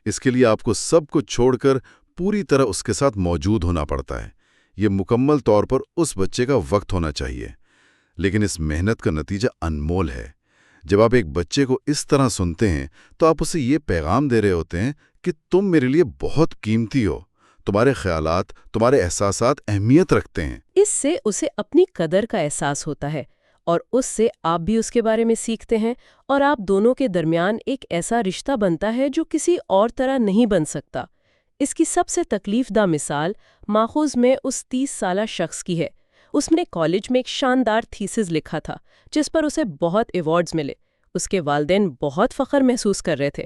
اس کے لیے آپ کو سب کچھ چھوڑ کر پوری طرح اس کے ساتھ موجود ہونا پڑتا ہے۔ یہ مکمل طور پر اس بچے کا وقت ہونا چاہیے۔ لیکن اس محنت کا نتیجہ انمول ہے۔ جب آپ ایک بچے کو اس طرح سنتے ہیں تو آپ اسے یہ پیغام دے رہے ہوتے ہیں کہ تم میرے لیے بہت قیمتی ہو، تمہارے خیالات، تمہارے احساسات اہمیت رکھتے ہیں۔ اس سے اسے اپنی قدر کا احساس ہوتا ہے، اور اس سے آپ بھی اس کے بارے میں سیکھتے ہیں، اور آپ دونوں کے درمیان ایک ایسا رشتہ بنتا ہے جو کسی اور طرح نہیں بن سکتا۔ اس کی سب سے تکلیف دہ مثال ماخوذ میں اس 30 سالہ شخص کی ہے۔ اس نے کالج میں ایک شاندار تھیسس لکھا تھا جس پر اسے بہت ایوارڈز ملے۔ اس کے والدین بہت فخر محسوس کر رہے تھے،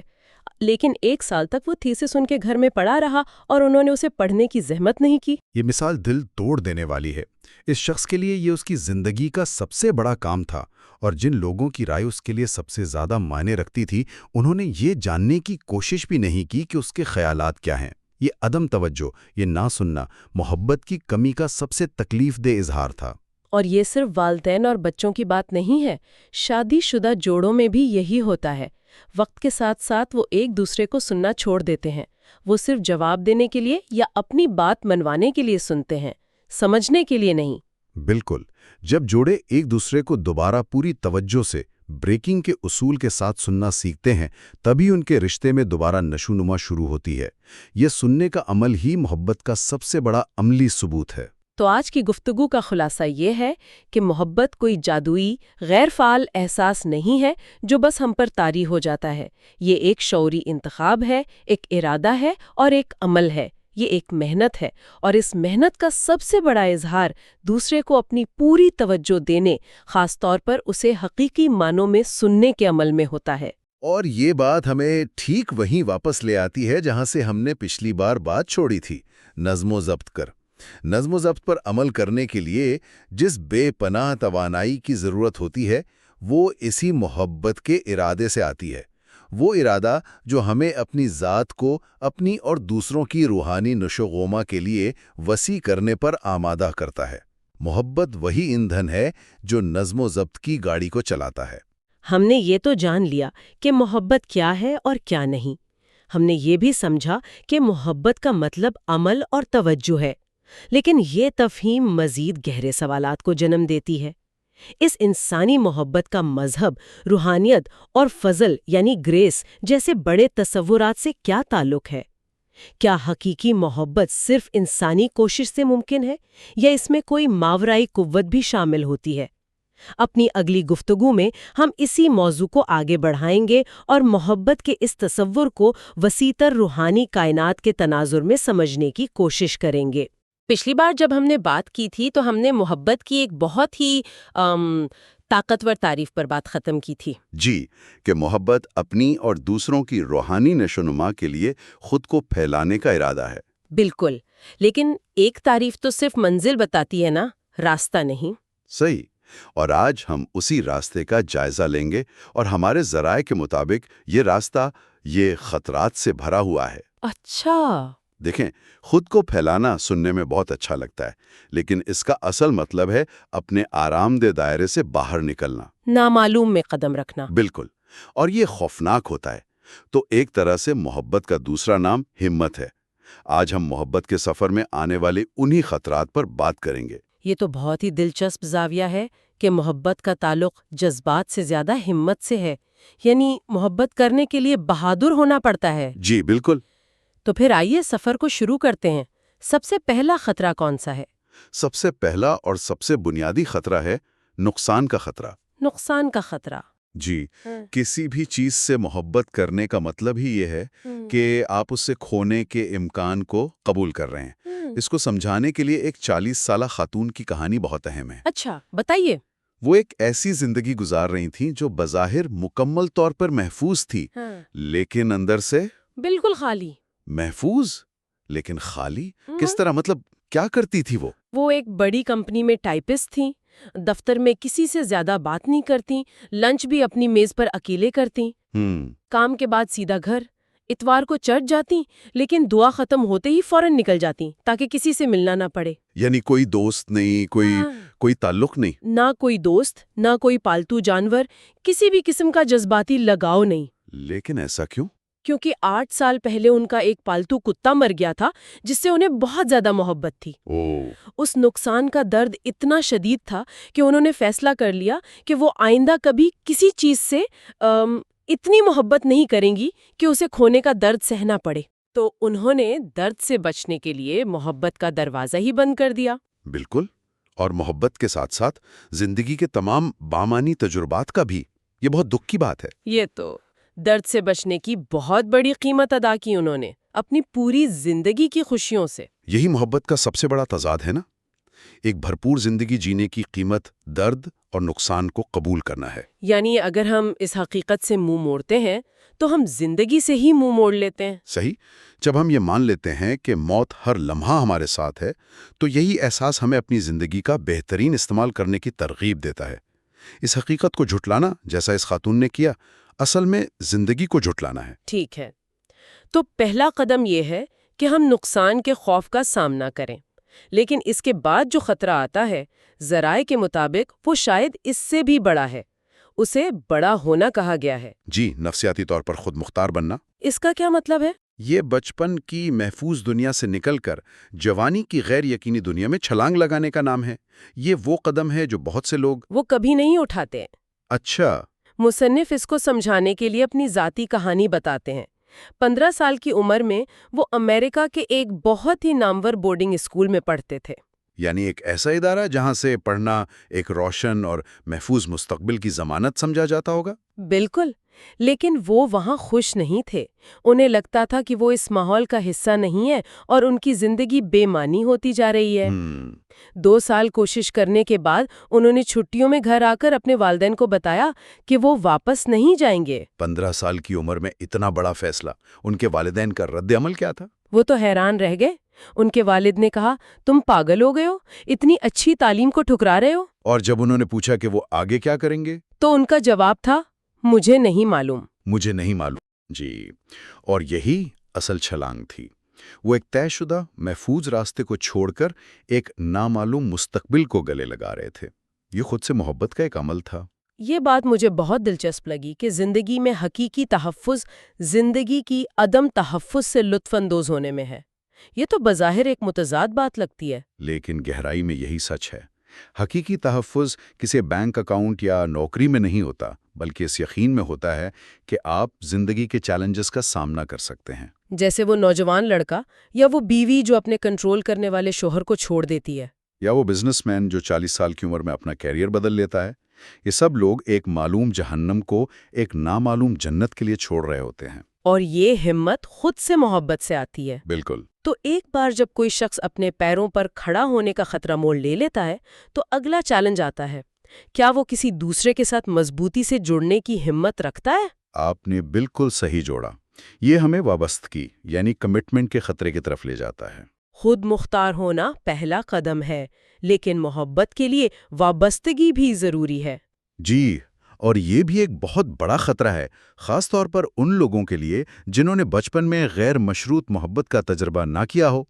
لیکن 1 سال تک وہ تھیسس ان کے گھر میں پڑا رہا اور انہوں نے اسے پڑھنے کی زحمت نہیں کی۔ یہ مثال دل توڑ دینے والی ہے۔ اس شخص کے لیے یہ اس کی زندگی کا سب سے بڑا کام تھا، اور جن لوگوں کی رائے اس کے لیے سب سے زیادہ معنی رکھتی تھی، انہوں نے یہ جاننے کی کوشش بھی نہیں کی کہ اس کے خیالات کیا ہیں۔ یہ عدم توجہ، یہ نہ سننا، محبت کی کمی کا سب سے تکلیف دہ اظہار تھا۔ اور یہ صرف والدین اور بچوں کی بات نہیں ہے، شادی شدہ جوڑوں میں بھی یہی ہوتا ہے۔ وقت کے ساتھ ساتھ وہ ایک دوسرے کو سننا چھوڑ دیتے ہیں۔ وہ صرف جواب دینے کے لیے یا اپنی بات منوانے کے لیے سنتے ہیں، سمجھنے کے لیے نہیں۔ بالکل، جب جوڑے ایک دوسرے کو دوبارہ پوری توجہ سے بریکنگ کے اصول کے ساتھ سننا سیکھتے ہیں، تبھی ان کے رشتے میں دوبارہ نشوونما شروع ہوتی ہے۔ یہ سننے کا عمل ہی محبت کا سب سے بڑا عملی ثبوت ہے۔ تو آج کی گفتگو کا خلاصہ یہ ہے کہ محبت کوئی جادوئی، غیر فعال احساس نہیں ہے جو بس ہم پر طاری ہو جاتا ہے۔ یہ ایک شعوری انتخاب ہے، ایک ارادہ ہے اور ایک عمل ہے۔ یہ ایک محنت ہے، اور اس محنت کا سب سے بڑا اظہار دوسرے کو اپنی پوری توجہ دینے، خاص طور پر اسے حقیقی معنوں میں سننے کے عمل میں ہوتا ہے۔ اور یہ بات ہمیں ٹھیک وہیں واپس لے آتی ہے جہاں سے ہم نے پچھلی بار بات چھوڑی تھی، نظم و ضبط کر۔ نظم و ضبط پر عمل کرنے کے لیے جس بے پناہ توانائی کی ضرورت ہوتی ہے، وہ اسی محبت کے ارادے سے آتی ہے۔ وہ ارادہ جو ہمیں اپنی ذات کو اپنی اور دوسروں کی روحانی نشوغوما کے لیے وسیع کرنے پر آمادہ کرتا ہے۔ محبت وہی ایندھن ہے جو نظم و ضبط کی گاڑی کو چلاتا ہے۔ ہم نے یہ تو جان لیا کہ محبت کیا ہے اور کیا نہیں۔ ہم نے یہ بھی سمجھا کہ محبت کا مطلب عمل اور توجہ ہے، لیکن یہ تفہیم مزید گہرے سوالات کو جنم دیتی ہے۔ اس انسانی محبت کا مذہب، روحانیت اور فضل یعنی گریس جیسے بڑے تصورات سے کیا تعلق ہے؟ کیا حقیقی محبت صرف انسانی کوشش سے ممکن ہے، یا اس میں کوئی ماورائی قوت بھی شامل ہوتی ہے؟ اپنی اگلی گفتگو میں ہم اسی موضوع کو آگے بڑھائیں گے اور محبت کے اس تصور کو وسیع روحانی کائنات کے تناظر میں سمجھنے کی کوشش کریں گے۔ پچھلی بار جب ہم نے بات کی تھی تو ہم نے محبت کی ایک بہت ہی طاقتور تعریف پر بات ختم کی تھی۔ جی، کہ محبت اپنی اور دوسروں کی روحانی نشوونما کے لیے خود کو پھیلانے کا ارادہ ہے۔ بالکل، لیکن ایک تعریف تو صرف منزل بتاتی ہے نا، راستہ نہیں۔ صحیح، اور آج ہم اسی راستے کا جائزہ لیں گے، اور ہمارے ذرائع کے مطابق یہ راستہ یہ خطرات سے بھرا ہوا ہے۔ اچھا۔ دیکھیں، خود کو پھیلانا سننے میں بہت اچھا لگتا ہے، لیکن اس کا اصل مطلب ہے اپنے آرام دہ دائرے سے باہر نکلنا، نامعلوم میں قدم رکھنا۔ بالکل، اور یہ خوفناک ہوتا ہے۔ تو ایک طرح سے محبت کا دوسرا نام ہمت ہے۔ آج ہم محبت کے سفر میں آنے والے انہی خطرات پر بات کریں گے۔ یہ تو بہت ہی دلچسپ زاویہ ہے کہ محبت کا تعلق جذبات سے زیادہ ہمت سے ہے، یعنی محبت کرنے کے لیے بہادر ہونا پڑتا ہے۔ جی بالکل۔ تو پھر آئیے سفر کو شروع کرتے ہیں۔ سب سے پہلا خطرہ کون سا ہے؟ سب سے پہلا اور سب سے بنیادی خطرہ ہے نقصان کا خطرہ۔ نقصان کا خطرہ۔ جی، کسی بھی چیز سے محبت کرنے کا مطلب ہی یہ ہے کہ آپ اس سے کھونے کے امکان کو قبول کر رہے ہیں۔ اس کو سمجھانے کے لیے ایک 40 سالہ خاتون کی کہانی بہت اہم ہے۔ اچھا، بتائیے۔ وہ ایک ایسی زندگی گزار رہی تھیں جو بظاہر مکمل طور پر محفوظ تھی، لیکن اندر سے بالکل خالی۔ محفوظ لیکن خالی؟ کس طرح؟ مطلب کیا کرتی تھی وہ؟ وہ ایک بڑی کمپنی میں ٹائپسٹ تھیں، دفتر میں کسی سے زیادہ بات نہیں کرتی، لنچ بھی اپنی میز پر اکیلے کرتی، کام کے بعد سیدھا گھر، اتوار کو چرچ جاتی لیکن دعا ختم ہوتے ہی فوراً نکل جاتی تاکہ کسی سے ملنا نہ پڑے۔ یعنی کوئی دوست نہیں، کوئی تعلق نہیں؟ نہ کوئی دوست، نہ کوئی پالتو جانور، کسی بھی قسم کا جذباتی لگاؤ نہیں۔ لیکن ایسا کیوں؟ کیونکہ 8 سال پہلے ان کا ایک پالتو کتا مر گیا تھا جس سے انہیں بہت زیادہ محبت تھی۔ اس نقصان کا درد اتنا شدید تھا کہ انہوں نے فیصلہ کر لیا کہ وہ آئندہ کبھی کسی چیز سے اتنی محبت نہیں کریں گی کہ اسے کھونے کا درد سہنا پڑے۔ تو انہوں نے درد سے بچنے کے لیے محبت کا دروازہ ہی بند کر دیا۔ بالکل، اور محبت کے ساتھ ساتھ زندگی کے تمام بامانی تجربات کا بھی۔ یہ بہت دکھ کی بات ہے۔ یہ تو درد سے بچنے کی بہت بڑی قیمت ادا کی انہوں نے، اپنی پوری زندگی کی خوشیوں سے۔ یہی محبت کا سب سے بڑا تضاد ہے نا، ایک بھرپور زندگی جینے کی قیمت درد اور نقصان کو قبول کرنا ہے۔ یعنی اگر ہم اس حقیقت سے منہ موڑتے ہیں تو ہم زندگی سے ہی منہ موڑ لیتے ہیں۔ صحیح، جب ہم یہ مان لیتے ہیں کہ موت ہر لمحہ ہمارے ساتھ ہے تو یہی احساس ہمیں اپنی زندگی کا بہترین استعمال کرنے کی ترغیب دیتا ہے۔ اس حقیقت کو جھٹلانا، جیسا اس خاتون نے کیا، اصل میں زندگی کو جھٹلانا ہے۔ ٹھیک ہے، تو پہلا قدم یہ ہے کہ ہم نقصان کے خوف کا سامنا کریں، لیکن اس کے بعد جو خطرہ آتا ہے، ذرائع کے مطابق وہ شاید اس سے بھی بڑا ہے۔ اسے بڑا ہونا کہا گیا ہے۔ جی، نفسیاتی طور پر خود مختار بننا۔ اس کا کیا مطلب ہے؟ یہ بچپن کی محفوظ دنیا سے نکل کر جوانی کی غیر یقینی دنیا میں چھلانگ لگانے کا نام ہے۔ یہ وہ قدم ہے جو بہت سے لوگ وہ کبھی نہیں اٹھاتے۔ اچھا، مصنف اس کو سمجھانے کے لیے اپنی ذاتی کہانی بتاتے ہیں۔ 15 سال کی عمر میں وہ امریکہ کے ایک بہت ہی نامور بورڈنگ اسکول میں پڑھتے تھے۔ یعنی ایک ایسا ادارہ جہاں سے پڑھنا ایک روشن اور محفوظ مستقبل کی ضمانت سمجھا جاتا ہوگا۔ بالکل، لیکن وہ وہاں خوش نہیں تھے۔ انہیں لگتا تھا کہ وہ اس ماحول کا حصہ نہیں ہے اور ان کی زندگی بے معنی ہوتی جا رہی ہے۔ 2 سال کوشش کرنے کے بعد انہوں نے چھٹیوں میں گھر آ کر اپنے والدین کو بتایا کہ وہ واپس نہیں جائیں گے۔ 15 سال کی عمر میں اتنا بڑا فیصلہ، ان کے والدین کا رد عمل کیا تھا؟ وہ تو حیران رہ گئے۔ ان کے والد نے کہا، تم پاگل ہو گئے ہو، اتنی اچھی تعلیم کو ٹھکرا رہے ہو؟ اور جب انہوں نے پوچھا کہ وہ آگے کیا کریں گے تو ان کا جواب تھا، مجھے نہیں معلوم۔ مجھے نہیں معلوم۔ جی، اور یہی اصل چھلانگ تھی۔ وہ ایک طے شدہ محفوظ راستے کو چھوڑ کر ایک نامعلوم مستقبل کو گلے لگا رہے تھے۔ یہ خود سے محبت کا ایک عمل تھا۔ یہ بات مجھے بہت دلچسپ لگی کہ زندگی میں حقیقی تحفظ زندگی کی عدم تحفظ سے لطف اندوز ہونے میں ہے۔ یہ تو بظاہر ایک متضاد بات لگتی ہے۔ لیکن گہرائی میں یہی سچ ہے۔ حقیقی تحفظ کسی بینک اکاؤنٹ یا نوکری میں نہیں ہوتا، بلکہ اس یقین میں ہوتا ہے کہ آپ زندگی کے چیلنجز کا سامنا کر سکتے ہیں۔ جیسے وہ نوجوان لڑکا یا وہ بیوی جو اپنے کنٹرول کرنے والے شوہر کو چھوڑ دیتی ہے، یا وہ بزنس مین جو 40 سال کی عمر میں اپنا کیریئر بدل لیتا ہے۔ یہ سب لوگ ایک معلوم جہنم کو ایک نامعلوم جنت کے لیے چھوڑ رہے ہوتے ہیں۔ اور یہ ہمت خود سے محبت سے آتی ہے۔ بالکل۔ تو ایک بار جب کوئی شخص اپنے پیروں پر کھڑا ہونے کا خطرہ مول لے لیتا ہے تو اگلا چیلنج آتا ہے، کیا وہ کسی دوسرے کے ساتھ مضبوطی سے جڑنے کی ہمت رکھتا ہے؟ آپ نے بالکل صحیح جوڑا۔ یہ ہمیں وابستگی یعنی کمٹمنٹ کے خطرے کی طرف لے جاتا ہے۔ خود مختار ہونا پہلا قدم ہے، لیکن محبت کے لیے وابستگی بھی ضروری ہے۔ جی، اور یہ بھی ایک بہت بڑا خطرہ ہے، خاص طور پر ان لوگوں کے لیے جنہوں نے بچپن میں غیر مشروط محبت کا تجربہ نہ کیا ہو۔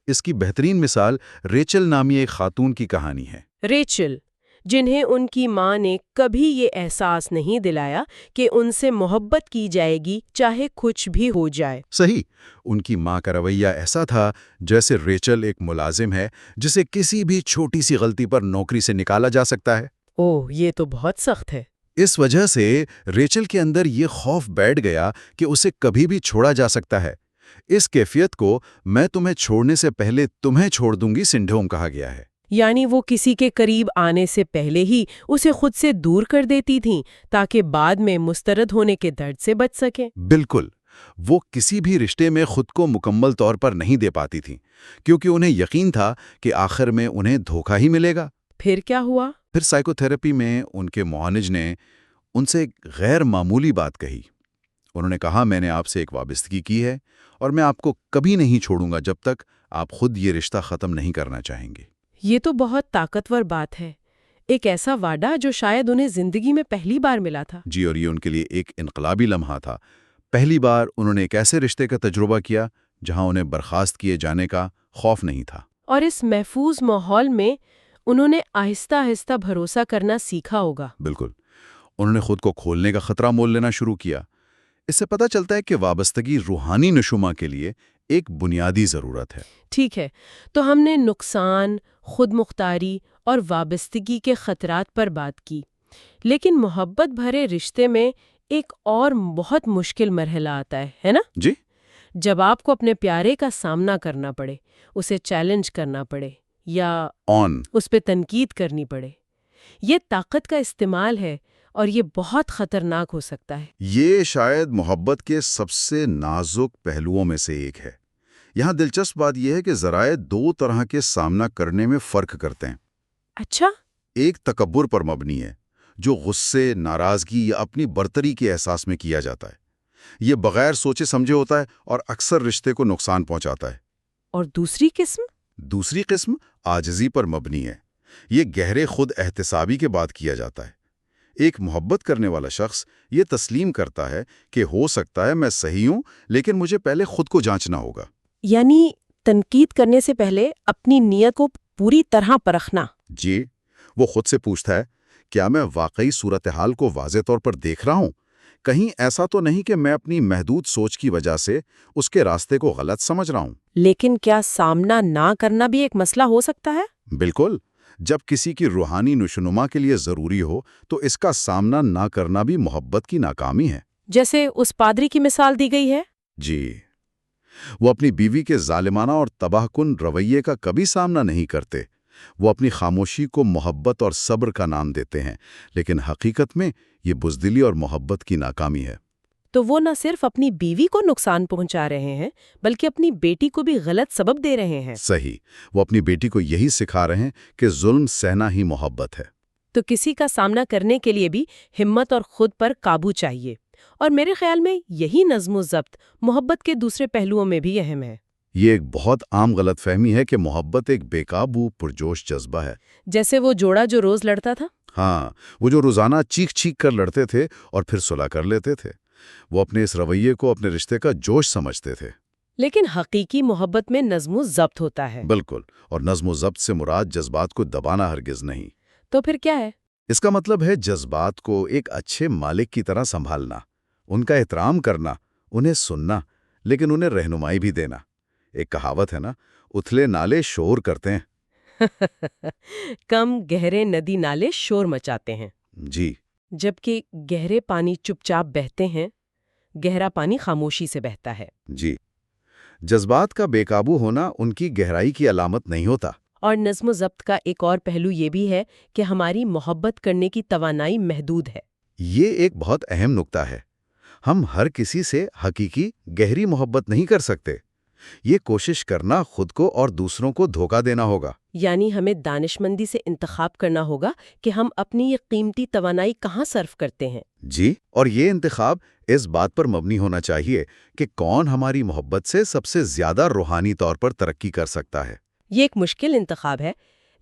اس کی بہترین مثال ریچل نامی ایک خاتون کی کہانی ہے۔ ریچل، جنہیں ان کی ماں نے کبھی یہ احساس نہیں دلایا کہ ان سے محبت کی جائے گی چاہے کچھ بھی ہو جائے۔ صحیح، ان کی ماں کا رویہ ایسا تھا جیسے ریچل ایک ملازم ہے جسے کسی بھی چھوٹی سی غلطی پر نوکری سے نکالا جا سکتا ہے۔ اوہ، یہ تو بہت سخت ہے۔ اس وجہ سے ریچل کے اندر یہ خوف بیٹھ گیا کہ اسے کبھی بھی چھوڑا جا سکتا ہے۔ اس کیفیت کو میں تمہیں چھوڑنے سے پہلے تمہیں چھوڑ دوں گی سنڈروم کہا گیا ہے۔ یعنی وہ کسی کے قریب آنے سے پہلے ہی اسے خود سے دور کر دیتی تھیں تاکہ بعد میں مسترد ہونے کے درد سے بچ سکیں۔ بالکل، وہ کسی بھی رشتے میں خود کو مکمل طور پر نہیں دے پاتی تھیں کیونکہ انہیں یقین تھا کہ آخر میں انہیں دھوکہ ہی ملے گا۔ پھر کیا ہوا؟ پھر سائیکو تھراپی میں ان کے معالج نے ان سے ایک غیر معمولی بات کہی۔ انہوں نے کہا، میں نے آپ سے ایک وابستگی کی ہے اور میں آپ کو کبھی نہیں چھوڑوں گا جب تک آپ خود یہ رشتہ ختم نہیں کرنا چاہیں گے۔ یہ تو بہت طاقتور بات ہے، ایک ایسا وعدہ جو شاید انہیں زندگی میں پہلی بار ملا تھا۔ جی، اور یہ ان کے لیے ایک انقلابی لمحہ تھا۔ پہلی بار انہوں نے ایک ایسے رشتے کا تجربہ کیا جہاں انہیں برخاست کیے جانے کا خوف نہیں تھا۔ اور اس محفوظ ماحول میں انہوں نے آہستہ آہستہ بھروسہ کرنا سیکھا ہوگا۔ بالکل، انہوں نے خود کو کھولنے کا خطرہ مول لینا شروع کیا۔ اس سے پتہ چلتا ہے کہ وابستگی روحانی نشوما کے لیے ایک بنیادی ضرورت ہے۔ ٹھیک ہے، تو ہم نے نقصان، خود مختاری اور وابستگی کے خطرات پر بات کی، لیکن محبت بھرے رشتے میں ایک اور بہت مشکل مرحلہ آتا ہے نا؟ جی، جب آپ کو اپنے پیارے کا سامنا کرنا پڑے، اسے چیلنج کرنا پڑے یا اس پہ تنقید کرنی پڑے۔ یہ طاقت کا استعمال ہے اور یہ بہت خطرناک ہو سکتا ہے۔ یہ شاید محبت کے سب سے نازک پہلوؤں میں سے ایک ہے۔ یہاں دلچسپ بات یہ ہے کہ ذرائع دو طرح کے سامنا کرنے میں فرق کرتے ہیں۔ اچھا؟ ایک تکبر پر مبنی ہے، جو غصے، ناراضگی یا اپنی برتری کے احساس میں کیا جاتا ہے۔ یہ بغیر سوچے سمجھے ہوتا ہے اور اکثر رشتے کو نقصان پہنچاتا ہے۔ اور دوسری قسم عاجزی پر مبنی ہے۔ یہ گہرے خود احتسابی کے بعد کیا جاتا ہے۔ ایک محبت کرنے والا شخص یہ تسلیم کرتا ہے کہ ہو سکتا ہے میں صحیح ہوں، لیکن مجھے پہلے خود کو جانچنا ہوگا۔ یعنی تنقید کرنے سے پہلے اپنی نیت کو پوری طرح پرکھنا۔ جی، وہ خود سے پوچھتا ہے، کیا میں واقعی صورتحال کو واضح طور پر دیکھ رہا ہوں؟ کہیں ایسا تو نہیں کہ میں اپنی محدود سوچ کی وجہ سے اس کے راستے کو غلط سمجھ رہا ہوں؟ لیکن کیا سامنا نہ کرنا بھی ایک مسئلہ ہو سکتا ہے؟ بالکل، جب کسی کی روحانی نشوونما کے لیے ضروری ہو تو اس کا سامنا نہ کرنا بھی محبت کی ناکامی ہے۔ جیسے اس پادری کی مثال دی گئی ہے۔ جی، وہ اپنی بیوی کے ظالمانہ اور تباہ کن رویے کا کبھی سامنا نہیں کرتے۔ وہ اپنی خاموشی کو محبت اور صبر کا نام دیتے ہیں، لیکن حقیقت میں یہ بزدلی اور محبت کی ناکامی ہے۔ تو وہ نہ صرف اپنی بیوی کو نقصان پہنچا رہے ہیں بلکہ اپنی بیٹی کو بھی غلط سبب دے رہے ہیں۔ صحیح، وہ اپنی بیٹی کو یہی سکھا رہے ہیں کہ ظلم سہنا ہی محبت ہے۔ تو کسی کا سامنا کرنے کے لیے بھی ہمت اور خود پر قابو چاہیے، اور میرے خیال میں یہی نظم و ضبط محبت کے دوسرے پہلوؤں میں بھی اہم ہے۔ یہ ایک بہت عام غلط فہمی ہے کہ محبت ایک بے قابو پرجوش جذبہ ہے۔ جیسے وہ جوڑا جو روز لڑتا تھا۔ ہاں، وہ جو روزانہ چیخ چیخ کر لڑتے تھے اور پھر صلح کر لیتے تھے۔ وہ اپنے اس رویے کو اپنے رشتے کا جوش سمجھتے تھے۔ لیکن حقیقی محبت میں نظم و ضبط ہوتا ہے۔ بالکل، اور نظم و ضبط سے مراد جذبات کو دبانا ہرگز نہیں۔ تو پھر کیا ہے؟ اس کا مطلب ہے جذبات کو ایک اچھے مالک کی طرح سنبھالنا، ان کا احترام کرنا، انہیں سننا، لیکن انہیں رہنمائی بھی دینا۔ ایک کہاوت ہے نا، اتھلے نالے شور کرتے ہیں۔ کم گہرے ندی نالے شور مچاتے ہیں، جی جبکہ گہرے پانی چپ چاپ بہتے ہیں، گہرا پانی خاموشی سے بہتا ہے۔ جی، جذبات کا بے قابو ہونا ان کی گہرائی کی علامت نہیں ہوتا۔ اور نظم و ضبط کا ایک اور پہلو یہ بھی ہے کہ ہماری محبت کرنے کی توانائی محدود ہے۔ یہ ایک بہت اہم نکتہ ہے۔ ہم ہر کسی سے حقیقی گہری محبت نہیں کر سکتے۔ یہ کوشش کرنا خود کو اور دوسروں کو دھوکہ دینا ہوگا۔ یعنی ہمیں دانشمندی سے انتخاب کرنا ہوگا کہ ہم اپنی یہ قیمتی توانائی کہاں صرف کرتے ہیں۔ جی، اور یہ انتخاب اس بات پر مبنی ہونا چاہیے کہ کون ہماری محبت سے سب سے زیادہ روحانی طور پر ترقی کر سکتا ہے۔ یہ ایک مشکل انتخاب ہے،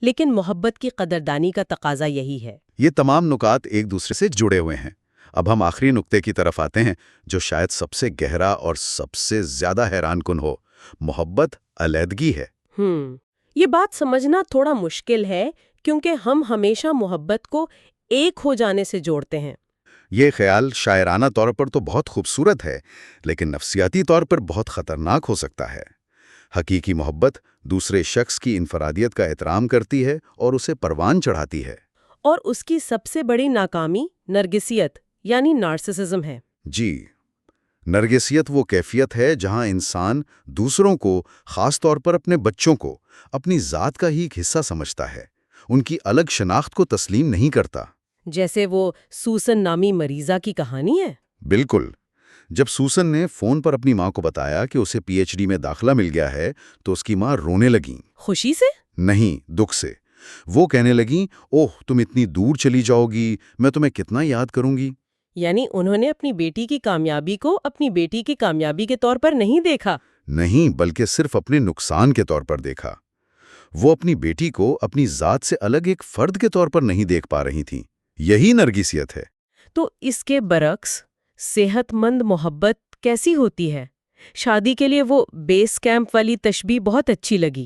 لیکن محبت کی قدردانی کا تقاضا یہی ہے۔ یہ تمام نکات ایک دوسرے سے جڑے ہوئے ہیں۔ اب ہم آخری نکتے کی طرف آتے ہیں، جو شاید سب سے گہرا اور سب سے زیادہ حیران کن ہو۔ محبت علیحدگی ہے۔ یہ بات سمجھنا تھوڑا مشکل ہے، کیونکہ ہم ہمیشہ محبت کو ایک ہو جانے سے جوڑتے ہیں۔ یہ خیال شاعرانہ طور پر تو بہت خوبصورت ہے، لیکن نفسیاتی طور پر بہت خطرناک ہو سکتا ہے۔ حقیقی محبت دوسرے شخص کی انفرادیت کا احترام کرتی ہے اور اسے پروان چڑھاتی ہے۔ اور اس کی سب سے بڑی ناکامی نرگسیت یعنی نارسسزم ہے۔ جی، نرگسیت وہ کیفیت ہے جہاں انسان دوسروں کو، خاص طور پر اپنے بچوں کو، اپنی ذات کا ہی ایک حصہ سمجھتا ہے، ان کی الگ شناخت کو تسلیم نہیں کرتا۔ جیسے وہ سوسن نامی مریضہ کی کہانی ہے۔ بالکل۔ جب سوسن نے فون پر اپنی ماں کو بتایا کہ اسے پی ایچ ڈی میں داخلہ مل گیا ہے تو اس کی ماں رونے لگیں۔ خوشی سے؟ نہیں، دکھ سے۔ وہ کہنے لگیں، اوہ تم اتنی دور چلی جاؤ گی، میں تمہیں کتنا یاد کروں گی۔ یعنی انہوں نے اپنی بیٹی کی کامیابی کو اپنی بیٹی کی کامیابی کے طور پر نہیں دیکھا۔ نہیں، بلکہ صرف اپنے نقصان کے طور پر دیکھا۔ وہ اپنی بیٹی کو اپنی ذات سے الگ ایک فرد کے طور پر نہیں دیکھ پا رہی تھیں۔ یہی نرگسیت ہے۔ تو اس کے برعکس صحت مند محبت کیسی ہوتی ہے؟ شادی کے لیے وہ بیس کیمپ والی تشبیہ بہت اچھی لگی۔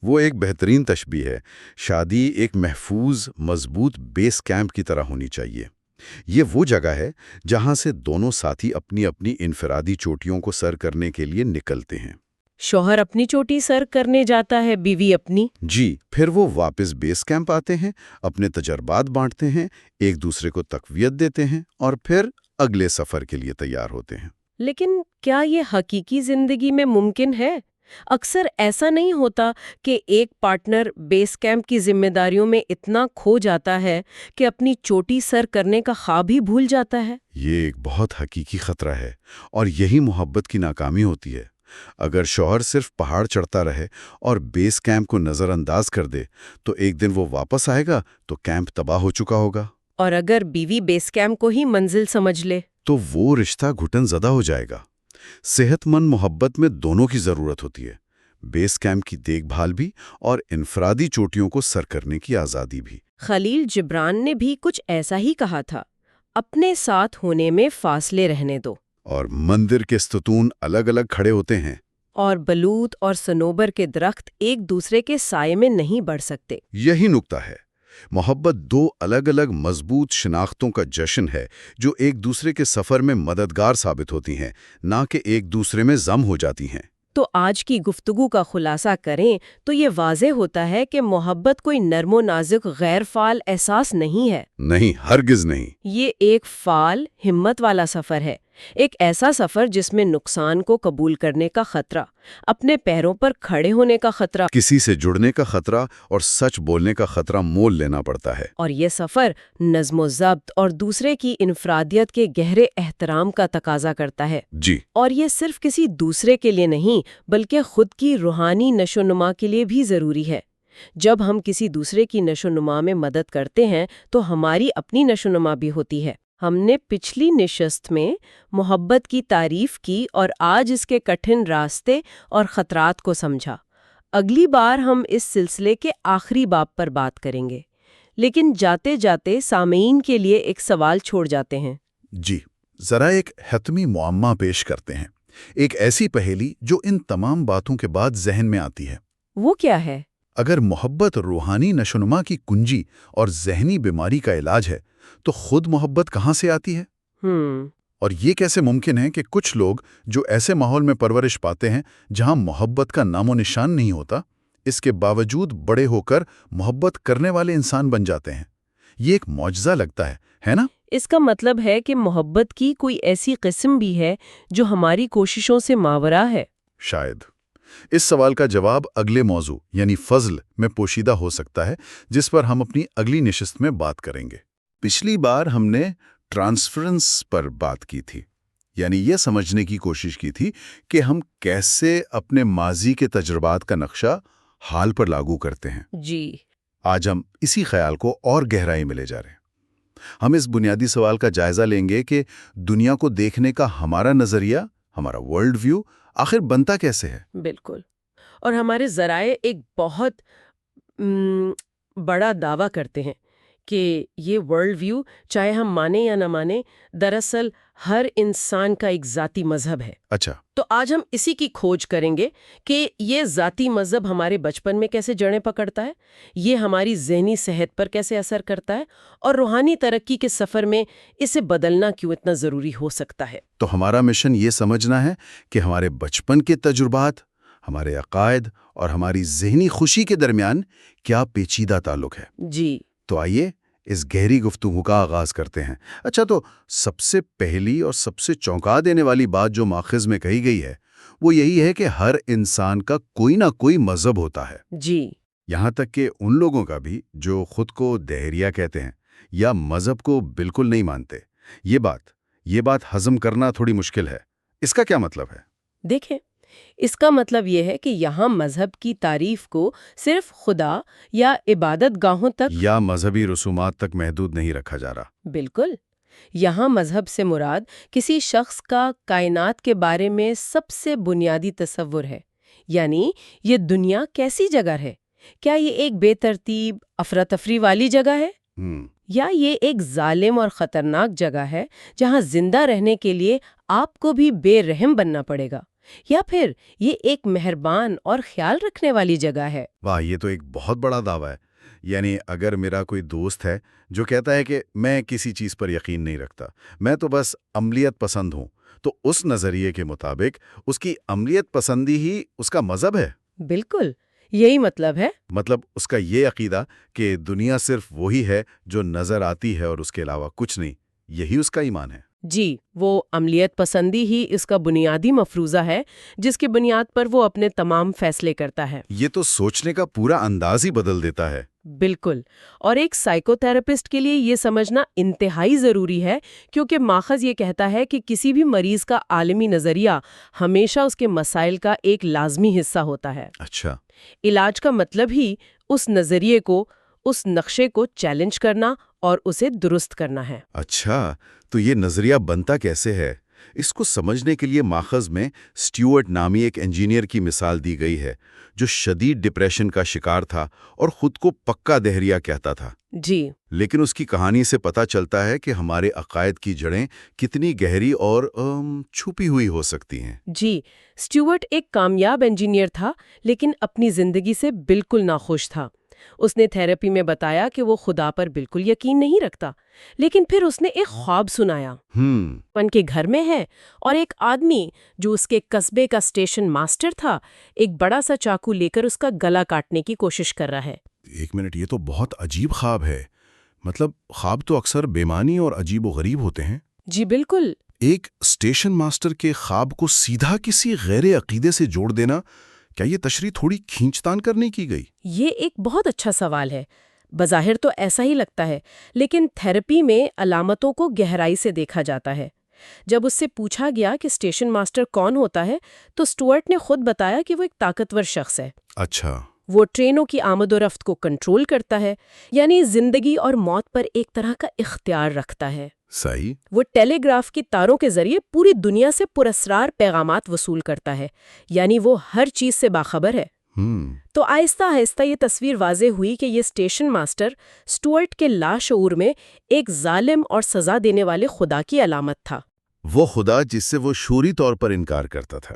وہ ایک بہترین تشبیہ ہے۔ شادی ایک محفوظ، مضبوط بیس کیمپ کی طرح ہونی چاہیے۔ یہ وہ جگہ ہے جہاں سے دونوں ساتھی اپنی اپنی انفرادی چوٹیوں کو سر کرنے کے لیے نکلتے ہیں۔ شوہر اپنی چوٹی سر کرنے جاتا ہے، بیوی اپنی۔ جی، پھر وہ واپس بیس کیمپ آتے ہیں، اپنے تجربات بانٹتے ہیں، ایک دوسرے کو تقویت دیتے ہیں اور پھر اگلے سفر کے لیے تیار ہوتے ہیں۔ لیکن کیا یہ حقیقی زندگی میں ممکن ہے؟ اکثر ایسا نہیں ہوتا کہ ایک پارٹنر بیس کیمپ کی ذمہ داریوں میں اتنا کھو جاتا ہے کہ اپنی چوٹی سر کرنے کا خواب ہی بھول جاتا ہے۔ یہ ایک بہت حقیقی خطرہ ہے اور یہی محبت کی ناکامی ہوتی ہے۔ اگر شوہر صرف پہاڑ چڑھتا رہے اور بیس کیمپ کو نظر انداز کر دے تو ایک دن وہ واپس آئے گا تو کیمپ تباہ ہو چکا ہوگا۔ اور اگر بیوی بیس کیمپ کو ہی منزل سمجھ لے تو وہ رشتہ گھٹن زدہ ہو جائے گا۔ صحت مند محبت میں دونوں کی ضرورت ہوتی ہے، بیس کیمپ کی دیکھ بھال بھی اور انفرادی چوٹیوں کو سر کرنے کی آزادی بھی۔ خلیل جبران نے بھی کچھ ایسا ہی کہا تھا، اپنے ساتھ ہونے میں فاصلے رہنے دو۔ اور مندر کے ستون الگ الگ کھڑے ہوتے ہیں اور بلوط اور سنوبر کے درخت ایک دوسرے کے سائے میں نہیں بڑھ سکتے۔ یہی نکتہ ہے۔ محبت دو الگ الگ مضبوط شناختوں کا جشن ہے جو ایک دوسرے کے سفر میں مددگار ثابت ہوتی ہیں، نہ کہ ایک دوسرے میں ضم ہو جاتی ہیں۔ تو آج کی گفتگو کا خلاصہ کریں تو یہ واضح ہوتا ہے کہ محبت کوئی نرم و نازک غیر فعال احساس نہیں ہے۔ نہیں، ہرگز نہیں۔ یہ ایک فعال، ہمت والا سفر ہے، ایک ایسا سفر جس میں نقصان کو قبول کرنے کا خطرہ، اپنے پیروں پر کھڑے ہونے کا خطرہ، کسی سے جڑنے کا خطرہ اور سچ بولنے کا خطرہ مول لینا پڑتا ہے۔ اور یہ سفر نظم و ضبط اور دوسرے کی انفرادیت کے گہرے احترام کا تقاضا کرتا ہے۔ جی، اور یہ صرف کسی دوسرے کے لیے نہیں بلکہ خود کی روحانی نشو و نما کے لیے بھی ضروری ہے۔ جب ہم کسی دوسرے کی نشو و نما میں مدد کرتے ہیں تو ہماری اپنی نشو و نما بھی ہوتی ہے۔ ہم نے پچھلی نشست میں محبت کی تعریف کی اور آج اس کے کٹھن راستے اور خطرات کو سمجھا۔ اگلی بار ہم اس سلسلے کے آخری باب پر بات کریں گے، لیکن جاتے جاتے سامعین کے لیے ایک سوال چھوڑ جاتے ہیں۔ جی، ذرا ایک حتمی معمہ پیش کرتے ہیں، ایک ایسی پہیلی جو ان تمام باتوں کے بعد ذہن میں آتی ہے۔ وہ کیا ہے؟ اگر محبت روحانی نشوونما کی کنجی اور ذہنی بیماری کا علاج ہے تو خود محبت کہاں سے آتی ہے؟ اور یہ کیسے ممکن ہے کہ کچھ لوگ جو ایسے ماحول میں پرورش پاتے ہیں جہاں محبت کا نام و نشان نہیں ہوتا، اس کے باوجود بڑے ہو کر محبت کرنے والے انسان بن جاتے ہیں؟ یہ ایک معجزہ لگتا ہے نا؟ اس کا مطلب ہے کہ محبت کی کوئی ایسی قسم بھی ہے جو ہماری کوششوں سے ماورا ہے؟ شاید۔ اس سوال کا جواب اگلے موضوع یعنی فضل میں پوشیدہ ہو سکتا ہے، جس پر ہم اپنی اگلی نشست میں بات کریں گے۔ پچھلی بار ہم نے ٹرانسفرنس پر بات کی تھی، یعنی یہ سمجھنے کی کوشش کی تھی کہ ہم کیسے اپنے ماضی کے تجربات کا نقشہ حال پر لاگو کرتے ہیں۔ جی۔ آج ہم اسی خیال کو اور گہرائی میں لے جا رہے ہیں۔ ہم اس بنیادی سوال کا جائزہ لیں گے کہ دنیا کو دیکھنے کا ہمارا نظریہ، ہمارا ورلڈ ویو آخر بنتا کیسے ہے؟ بالکل۔ اور ہمارے ذرائع ایک بہت بڑا دعویٰ کرتے ہیں کہ یہ ورلڈ ویو، چاہے ہم مانیں یا نہ مانیں، دراصل ہر انسان کا ایک ذاتی مذہب ہے۔ اچھا۔ تو آج ہم اسی کی کھوج کریں گے کہ یہ ذاتی مذہب ہمارے بچپن میں کیسے جڑیں پکڑتا ہے، یہ ہماری ذہنی صحت پر کیسے اثر کرتا ہے، اور روحانی ترقی کے سفر میں اسے بدلنا کیوں اتنا ضروری ہو سکتا ہے۔ تو ہمارا مشن یہ سمجھنا ہے کہ ہمارے بچپن کے تجربات، ہمارے عقائد اور ہماری ذہنی خوشی کے درمیان کیا پیچیدہ تعلق ہے۔ جی۔ تو آئیے اس گہری گفتگو کا آغاز کرتے ہیں۔ اچھا، تو سب سے پہلی اور سب سے چونکا دینے والی بات جو ماخذ میں کہی گئی ہے وہ یہی ہے کہ ہر انسان کا کوئی نہ کوئی مذہب ہوتا ہے۔ جی۔ یہاں تک کہ ان لوگوں کا بھی جو خود کو دہریہ کہتے ہیں یا مذہب کو بالکل نہیں مانتے۔ یہ بات ہضم کرنا تھوڑی مشکل ہے۔ اس کا کیا مطلب ہے؟ دیکھیں، اس کا مطلب یہ ہے کہ یہاں مذہب کی تعریف کو صرف خدا یا عبادت گاہوں تک یا مذہبی رسومات تک محدود نہیں رکھا جا رہا۔ بالکل۔ یہاں مذہب سے مراد کسی شخص کا کائنات کے بارے میں سب سے بنیادی تصور ہے، یعنی یہ دنیا کیسی جگہ ہے؟ کیا یہ ایک بے ترتیب افراتفری والی جگہ ہے؟ یا یہ ایک ظالم اور خطرناک جگہ ہے جہاں زندہ رہنے کے لیے آپ کو بھی بے رحم بننا پڑے گا؟ یا پھر یہ ایک مہربان اور خیال رکھنے والی جگہ ہے؟ واہ، یہ تو ایک بہت بڑا دعویٰ ہے۔ یعنی اگر میرا کوئی دوست ہے جو کہتا ہے کہ میں کسی چیز پر یقین نہیں رکھتا، میں تو بس عملیت پسند ہوں، تو اس نظریے کے مطابق اس کی عملیت پسندی ہی اس کا مذہب ہے؟ بالکل، یہی مطلب ہے۔ مطلب اس کا یہ عقیدہ کہ دنیا صرف وہی ہے جو نظر آتی ہے اور اس کے علاوہ کچھ نہیں، یہی اس کا ایمان ہے؟ جی، وہ عملیت پسندی ہی اس کا بنیادی مفروضہ ہے جس کی بنیاد پر وہ اپنے تمام فیصلے کرتا ہے۔ یہ تو سوچنے کا پورا انداز ہی بدل دیتا ہے۔ بالکل، اور ایک سائیکو تھراپسٹ کے لیے یہ سمجھنا انتہائی ضروری ہے، کیونکہ ماخذ یہ کہتا ہے کہ کسی بھی مریض کا عالمی نظریہ ہمیشہ اس کے مسائل کا ایک لازمی حصہ ہوتا ہے۔ اچھا۔ علاج کا مطلب ہی اس نظریے کو، اس نقشے کو چیلنج کرنا اور اسے درست کرنا ہے۔ اچھا، تو یہ نظریہ بنتا کیسے ہے؟ اس کو سمجھنے کے لیے ماخذ میں اسٹیورٹ نامی ایک انجینئر کی مثال دی گئی ہے جو شدید ڈپریشن کا شکار تھا اور خود کو پکا دہریہ کہتا تھا۔ جی۔ لیکن اس کی کہانی سے پتہ چلتا ہے کہ ہمارے عقائد کی جڑیں کتنی گہری اور چھپی ہوئی ہو سکتی ہیں۔ جی، اسٹیورٹ ایک کامیاب انجینئر تھا لیکن اپنی زندگی سے بالکل ناخوش تھا۔ اس نے تھراپی میں بتایا کہ وہ خدا پر بالکل یقین نہیں رکھتا، لیکن پھر اس نے ایک خواب سنایا۔ ان کے گھر میں ہے اور ایک آدمی جو اس کے قصبے کا اسٹیشن ماسٹر تھا ایک بڑا سا چاقو لے کر اس کا گلا کاٹنے کی کوشش کر رہا ہے۔ ایک منٹ، یہ تو بہت عجیب خواب ہے۔ مطلب خواب تو اکثر بےمانی اور عجیب و غریب ہوتے ہیں۔ جی بالکل۔ ایک اسٹیشن ماسٹر کے خواب کو سیدھا کسی غیر عقیدے سے جوڑ دینا، کیا یہ تشریح تھوڑی کھینچتان کرنے کی گئی؟ یہ ایک بہت اچھا سوال ہے۔ بظاہر تو ایسا ہی لگتا ہے، لیکن تھراپی میں علامتوں کو گہرائی سے دیکھا جاتا ہے۔ جب اس سے پوچھا گیا کہ اسٹیشن ماسٹر کون ہوتا ہے تو اسٹوارٹ نے خود بتایا کہ وہ ایک طاقتور شخص ہے۔ اچھا۔ وہ ٹرینوں کی آمد و رفت کو کنٹرول کرتا ہے، یعنی زندگی اور موت پر ایک طرح کا اختیار رکھتا ہے۔ صحیح۔ وہ ٹیلی گراف کی تاروں کے ذریعے پوری دنیا سے پراسرار پیغامات وصول کرتا ہے، یعنی وہ ہر چیز سے باخبر ہے۔ تو آہستہ آہستہ یہ تصویر واضح ہوئی کہ یہ اسٹیشن ماسٹر اسٹوارٹ کے لاشعور میں ایک ظالم اور سزا دینے والے خدا کی علامت تھا۔ وہ خدا جس سے وہ شعوری طور پر انکار کرتا تھا۔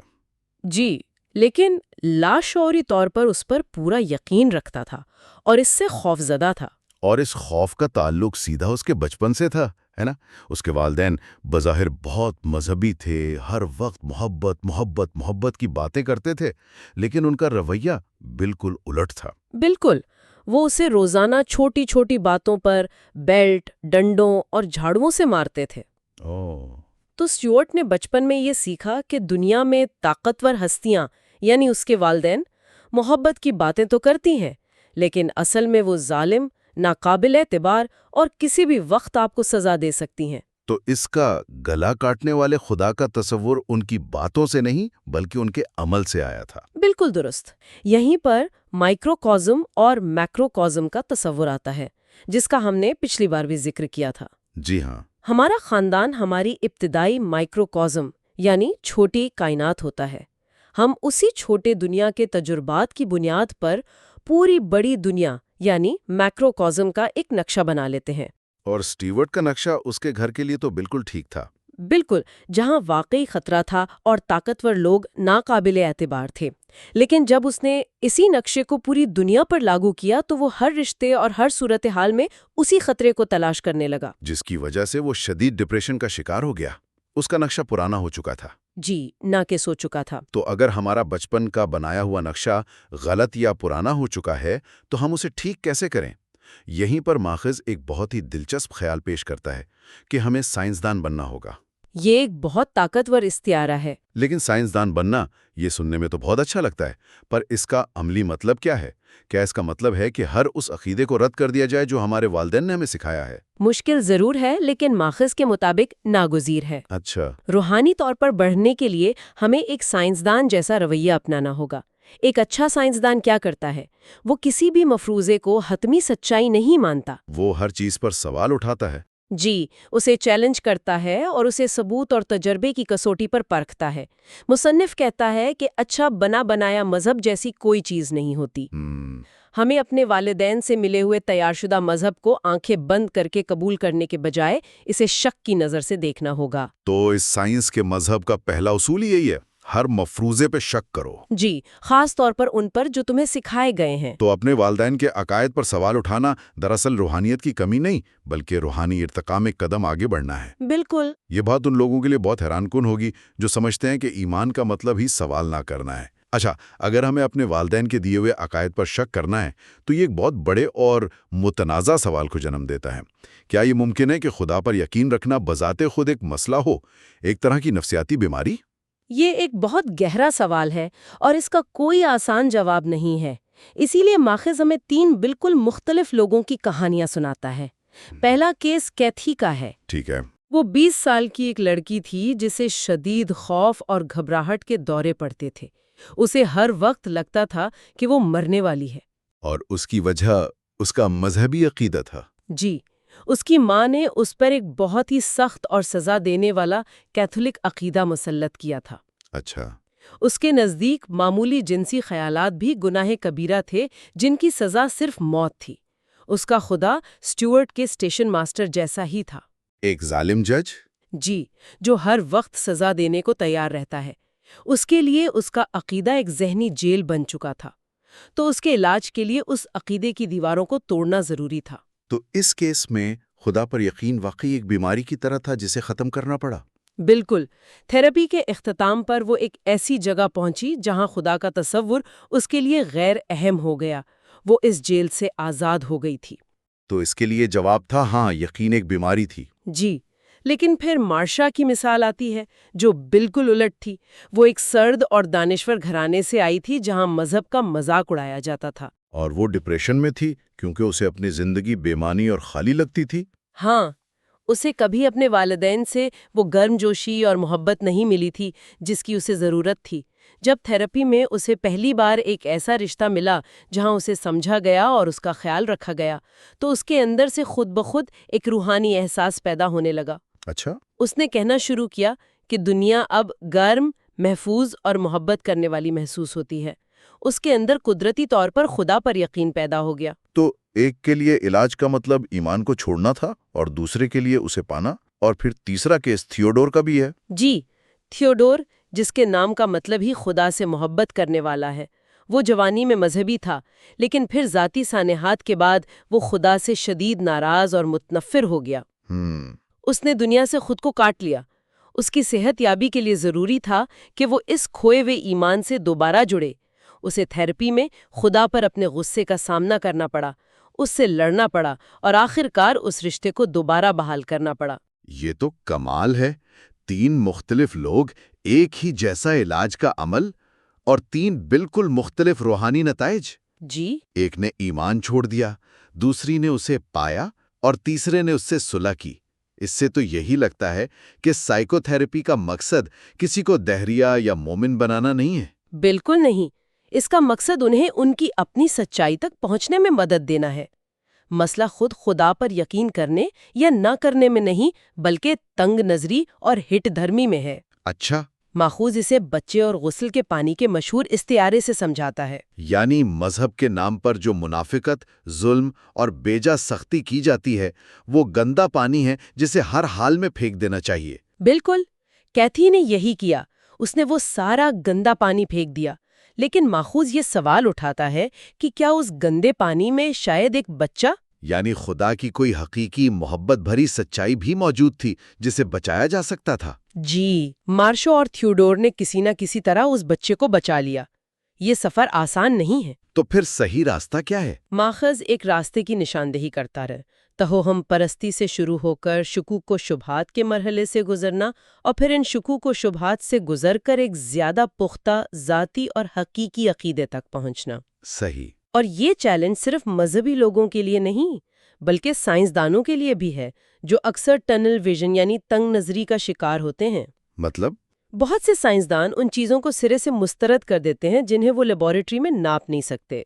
جی، لیکن لاشعوری طور پر اس پر پورا یقین رکھتا تھا اور اس سے خوفزدہ تھا۔ اور اس خوف کا تعلق سیدھا اس کے بچپن سے تھا، ہے نا؟ اس کے والدین بظاہر بہت مذہبی تھے، ہر وقت محبت کی باتیں کرتے تھے، لیکن ان کا رویہ بالکل الٹ تھا۔ بالکل، وہ اسے روزانہ چھوٹی چھوٹی باتوں پر بیلٹ، ڈنڈوں اور جھاڑوؤں سے مارتے تھے۔ تو اسٹیورٹ نے بچپن میں یہ سیکھا کہ دنیا میں طاقتور ہستیاں یعنی اس کے والدین محبت کی باتیں تو کرتی ہیں، لیکن اصل میں وہ ظالم، ناقابل اعتبار اور کسی بھی وقت آپ کو سزا دے سکتی ہیں۔ تو اس کا گلا کاٹنے والے خدا کا تصور ان کی باتوں سے نہیں بلکہ ان کے عمل سے آیا تھا۔ بالکل درست۔ یہیں پر مائکروکازم اور میکروکازم کا تصور آتا ہے، جس کا ہم نے پچھلی بار بھی ذکر کیا تھا۔ جی ہاں، ہمارا خاندان ہماری ابتدائی مائکروکازم یعنی چھوٹی کائنات ہوتا ہے۔ ہم اسی چھوٹے دنیا کے تجربات کی بنیاد پر پوری بڑی دنیا یعنی میکروکازم کا ایک نقشہ بنا لیتے ہیں۔ اور اسٹیورٹ کا نقشہ اس کے گھر کے لیے تو بالکل ٹھیک تھا۔ بالکل، جہاں واقعی خطرہ تھا اور طاقتور لوگ ناقابل اعتبار تھے، لیکن جب اس نے اسی نقشے کو پوری دنیا پر لاگو کیا تو وہ ہر رشتے اور ہر صورتحال میں اسی خطرے کو تلاش کرنے لگا۔ جس کی وجہ سے وہ شدید ڈپریشن کا شکار ہو گیا۔ اس کا نقشہ پرانا ہو چکا تھا۔ جی، ناقص ہو چکا تھا۔ تو اگر ہمارا بچپن کا بنایا ہوا نقشہ غلط یا پرانا ہو چکا ہے تو ہم اسے ٹھیک کیسے کریں؟ یہیں پر ماخذ ایک بہت ہی دلچسپ خیال پیش کرتا ہے کہ ہمیں سائنسدان بننا ہوگا۔ یہ ایک بہت طاقتور استعارہ ہے۔ لیکن سائنسدان بننا یہ سننے میں تو بہت اچھا لگتا ہے، پر اس کا عملی مطلب کیا ہے؟ کیا اس کا مطلب ہے کہ ہر اس عقیدے کو رد کر دیا جائے جو ہمارے والدین نے ہمیں سکھایا ہے؟ مشکل ضرور ہے، لیکن ماخذ کے مطابق ناگزیر ہے۔ اچھا، روحانی طور پر بڑھنے کے لیے ہمیں ایک سائنسدان جیسا رویہ اپنانا ہوگا۔ ایک اچھا سائنسدان کیا کرتا ہے؟ وہ کسی بھی مفروضے کو حتمی سچائی نہیں مانتا۔ وہ ہر چیز پر سوال اٹھاتا ہے۔ جی، اسے چیلنج کرتا ہے اور اسے ثبوت اور تجربے کی کسوٹی پر پرکھتا ہے۔ مصنف کہتا ہے کہ اچھا بنا بنایا مذہب جیسی کوئی چیز نہیں ہوتی۔ ہمیں اپنے والدین سے ملے ہوئے تیار شدہ مذہب کو آنکھیں بند کر کے قبول کرنے کے بجائے اسے شک کی نظر سے دیکھنا ہوگا۔ تو اس سائنس کے مذہب کا پہلا اصول یہی ہے، ہر مفروضے پہ شک کرو۔ جی، خاص طور پر ان پر جو تمہیں سکھائے گئے ہیں۔ تو اپنے والدین کے عقائد پر سوال اٹھانا دراصل روحانیت کی کمی نہیں بلکہ روحانی ارتقاء میں قدم آگے بڑھنا ہے۔ بالکل۔ یہ بات ان لوگوں کے لیے بہت حیران کن ہوگی جو سمجھتے ہیں کہ ایمان کا مطلب ہی سوال نہ کرنا ہے۔ اچھا، اگر ہمیں اپنے والدین کے دیے ہوئے عقائد پر شک کرنا ہے تو یہ ایک بہت بڑے اور متنازع سوال کو جنم دیتا ہے۔ کیا یہ ممکن ہے کہ خدا پر یقین رکھنا بذات خود ایک مسئلہ ہو، ایک طرح کی نفسیاتی بیماری؟ یہ ایک بہت گہرا سوال ہے اور اس کا کوئی آسان جواب نہیں ہے۔ اسی لیے ماخذ ہمیں 3 بالکل مختلف لوگوں کی کہانیاں سناتا ہے۔ پہلا کیس کیتھی کا ہے۔ ٹھیک ہے۔ وہ 20 سال کی ایک لڑکی تھی جسے شدید خوف اور گھبراہٹ کے دورے پڑتے تھے۔ اسے ہر وقت لگتا تھا کہ وہ مرنے والی ہے۔ اور اس کی وجہ اس کا مذہبی عقیدہ تھا۔ جی، اس کی ماں نے اس پر ایک بہت ہی سخت اور سزا دینے والا کیتھولک عقیدہ مسلط کیا تھا۔ اچھا، اس کے نزدیک معمولی جنسی خیالات بھی گناہ کبیرہ تھے جن کی سزا صرف موت تھی۔ اس کا خدا اسٹیورٹ کے اسٹیشن ماسٹر جیسا ہی تھا۔ ایک ظالم جج؟ جی، جو ہر وقت سزا دینے کو تیار رہتا ہے۔ اس کے لیے اس کا عقیدہ ایک ذہنی جیل بن چکا تھا، تو اس کے علاج کے لیے اس عقیدے کی دیواروں کو توڑنا ضروری تھا۔ تو اس کیس میں خدا پر یقین واقعی ایک بیماری کی طرح تھا جسے ختم کرنا پڑا۔ بالکل، تھراپی کے اختتام پر وہ ایک ایسی جگہ پہنچی جہاں خدا کا تصور اس کے لیے غیر اہم ہو گیا۔ وہ اس جیل سے آزاد ہو گئی تھی۔ تو اس کے لیے جواب تھا ہاں، یقین ایک بیماری تھی۔ جی، لیکن پھر مارشا کی مثال آتی ہے جو بالکل الٹ تھی۔ وہ ایک سرد اور دانشور گھرانے سے آئی تھی جہاں مذہب کا مذاق اڑایا جاتا تھا۔ اور وہ ڈپریشن میں تھی کیونکہ اسے اپنی زندگی بے معنی اور خالی لگتی تھی۔ ہاں، اسے کبھی اپنے والدین سے وہ گرم جوشی اور محبت نہیں ملی تھی جس کی اسے ضرورت تھی۔ جب تھراپی میں اسے پہلی بار ایک ایسا رشتہ ملا جہاں اسے سمجھا گیا اور اس کا خیال رکھا گیا تو اس کے اندر سے خود بخود ایک روحانی احساس پیدا ہونے لگا۔ اچھا، اس نے کہنا شروع کیا کہ دنیا اب گرم، محفوظ اور محبت کرنے والی محسوس ہوتی ہے۔ اس کے اندر قدرتی طور پر خدا پر یقین پیدا ہو گیا۔ تو ایک کے لیے علاج کا مطلب ایمان کو چھوڑنا تھا اور دوسرے کے لیے اسے پانا، اور پھر تیسرا کیس تھیوڈور کا بھی ہے۔ جی، تھیوڈور جس کے نام کا مطلب ہی خدا سے محبت کرنے والا ہے۔ وہ جوانی میں مذہبی تھا، لیکن پھر ذاتی سانحات کے بعد وہ خدا سے شدید ناراض اور متنفر ہو گیا۔ اس نے دنیا سے خود کو کاٹ لیا۔ اس کی صحت یابی کے لیے ضروری تھا کہ وہ اس کھوئے ہوئے ایمان سے دوبارہ جڑے۔ اسے تھیراپی میں خدا پر اپنے غصے کا سامنا کرنا پڑا، اس سے لڑنا پڑا اور آخر کار اس رشتے کو دوبارہ بحال کرنا پڑا۔ یہ تو کمال ہے، 3 مختلف لوگ، ایک ہی جیسا علاج کا عمل اور 3 بالکل مختلف روحانی نتائج۔ جی، ایک نے ایمان چھوڑ دیا، دوسری نے اسے پایا اور تیسرے نے اس سے صلح کی۔ اس سے تو یہی لگتا ہے کہ سائیکو تھیراپی کا مقصد کسی کو دہریہ یا مومن بنانا نہیں ہے۔ بالکل نہیں۔ اس کا مقصد انہیں ان کی اپنی سچائی تک پہنچنے میں مدد دینا ہے۔ مسئلہ خود خدا پر یقین کرنے یا نہ کرنے میں نہیں، بلکہ تنگ نظری اور ہٹ دھرمی میں ہے۔ اچھا، ماخوذ اسے بچے اور غسل کے پانی کے مشہور استعارے سے سمجھاتا ہے۔ یعنی مذہب کے نام پر جو منافقت، ظلم اور بیجا سختی کی جاتی ہے، وہ گندا پانی ہے جسے ہر حال میں پھینک دینا چاہیے۔ بالکل، کیتھی نے یہی کیا۔ اس نے وہ سارا گندا پانی پھینک دیا، لیکن ماخوذ یہ سوال اٹھاتا ہے کہ کیا اس گندے پانی میں شاید ایک بچہ، یعنی خدا کی کوئی حقیقی محبت بھری سچائی بھی موجود تھی جسے بچایا جا سکتا تھا؟ جی، مارشو اور تھیوڈور نے کسی نہ کسی طرح اس بچے کو بچا لیا۔ یہ سفر آسان نہیں ہے۔ تو پھر صحیح راستہ کیا ہے؟ ماخذ ایک راستے کی نشاندہی کرتا رہے، توہم پرستی سے شروع ہو کر شکوک و شبہات کے مرحلے سے گزرنا، اور پھر ان شکوک و شبہات سے گزر کر ایک زیادہ پختہ ذاتی اور حقیقی عقیدے تک پہنچنا۔ صحیح۔ اور یہ چیلنج صرف مذہبی لوگوں کے لیے نہیں، بلکہ سائنسدانوں کے لیے بھی ہے، جو اکثر ٹنل ویژن یعنی تنگ نظری کا شکار ہوتے ہیں۔ مطلب؟ بہت سے سائنسدان ان چیزوں کو سرے سے مسترد کر دیتے ہیں جنہیں وہ لیبارٹری میں ناپ نہیں سکتے،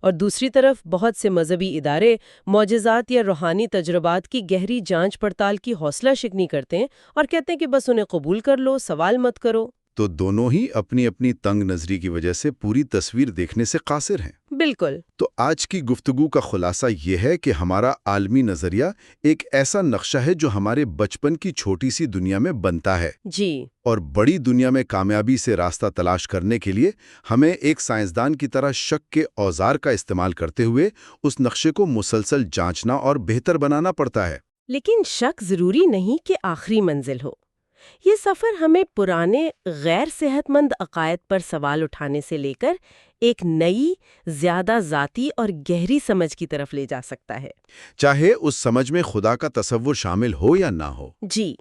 اور دوسری طرف بہت سے مذہبی ادارے معجزات یا روحانی تجربات کی گہری جانچ پڑتال کی حوصلہ شکنی کرتے ہیں اور کہتے ہیں کہ بس انہیں قبول کر لو، سوال مت کرو۔ تو دونوں ہی اپنی اپنی تنگ نظری کی وجہ سے پوری تصویر دیکھنے سے قاصر ہیں۔ بالکل۔ تو آج کی گفتگو کا خلاصہ یہ ہے کہ ہمارا عالمی نظریہ ایک ایسا نقشہ ہے جو ہمارے بچپن کی چھوٹی سی دنیا میں بنتا ہے، جی، اور بڑی دنیا میں کامیابی سے راستہ تلاش کرنے کے لیے ہمیں ایک سائنسدان کی طرح شک کے اوزار کا استعمال کرتے ہوئے اس نقشے کو مسلسل جانچنا اور بہتر بنانا پڑتا ہے۔ لیکن شک ضروری نہیں کہ آخری منزل ہو۔ یہ سفر ہمیں پرانے غیر صحت مند عقائد پر سوال اٹھانے سے لے کر ایک نئی، زیادہ ذاتی اور گہری سمجھ کی طرف لے جا سکتا ہے، چاہے اس سمجھ میں خدا کا تصور شامل ہو یا نہ ہو۔ جی،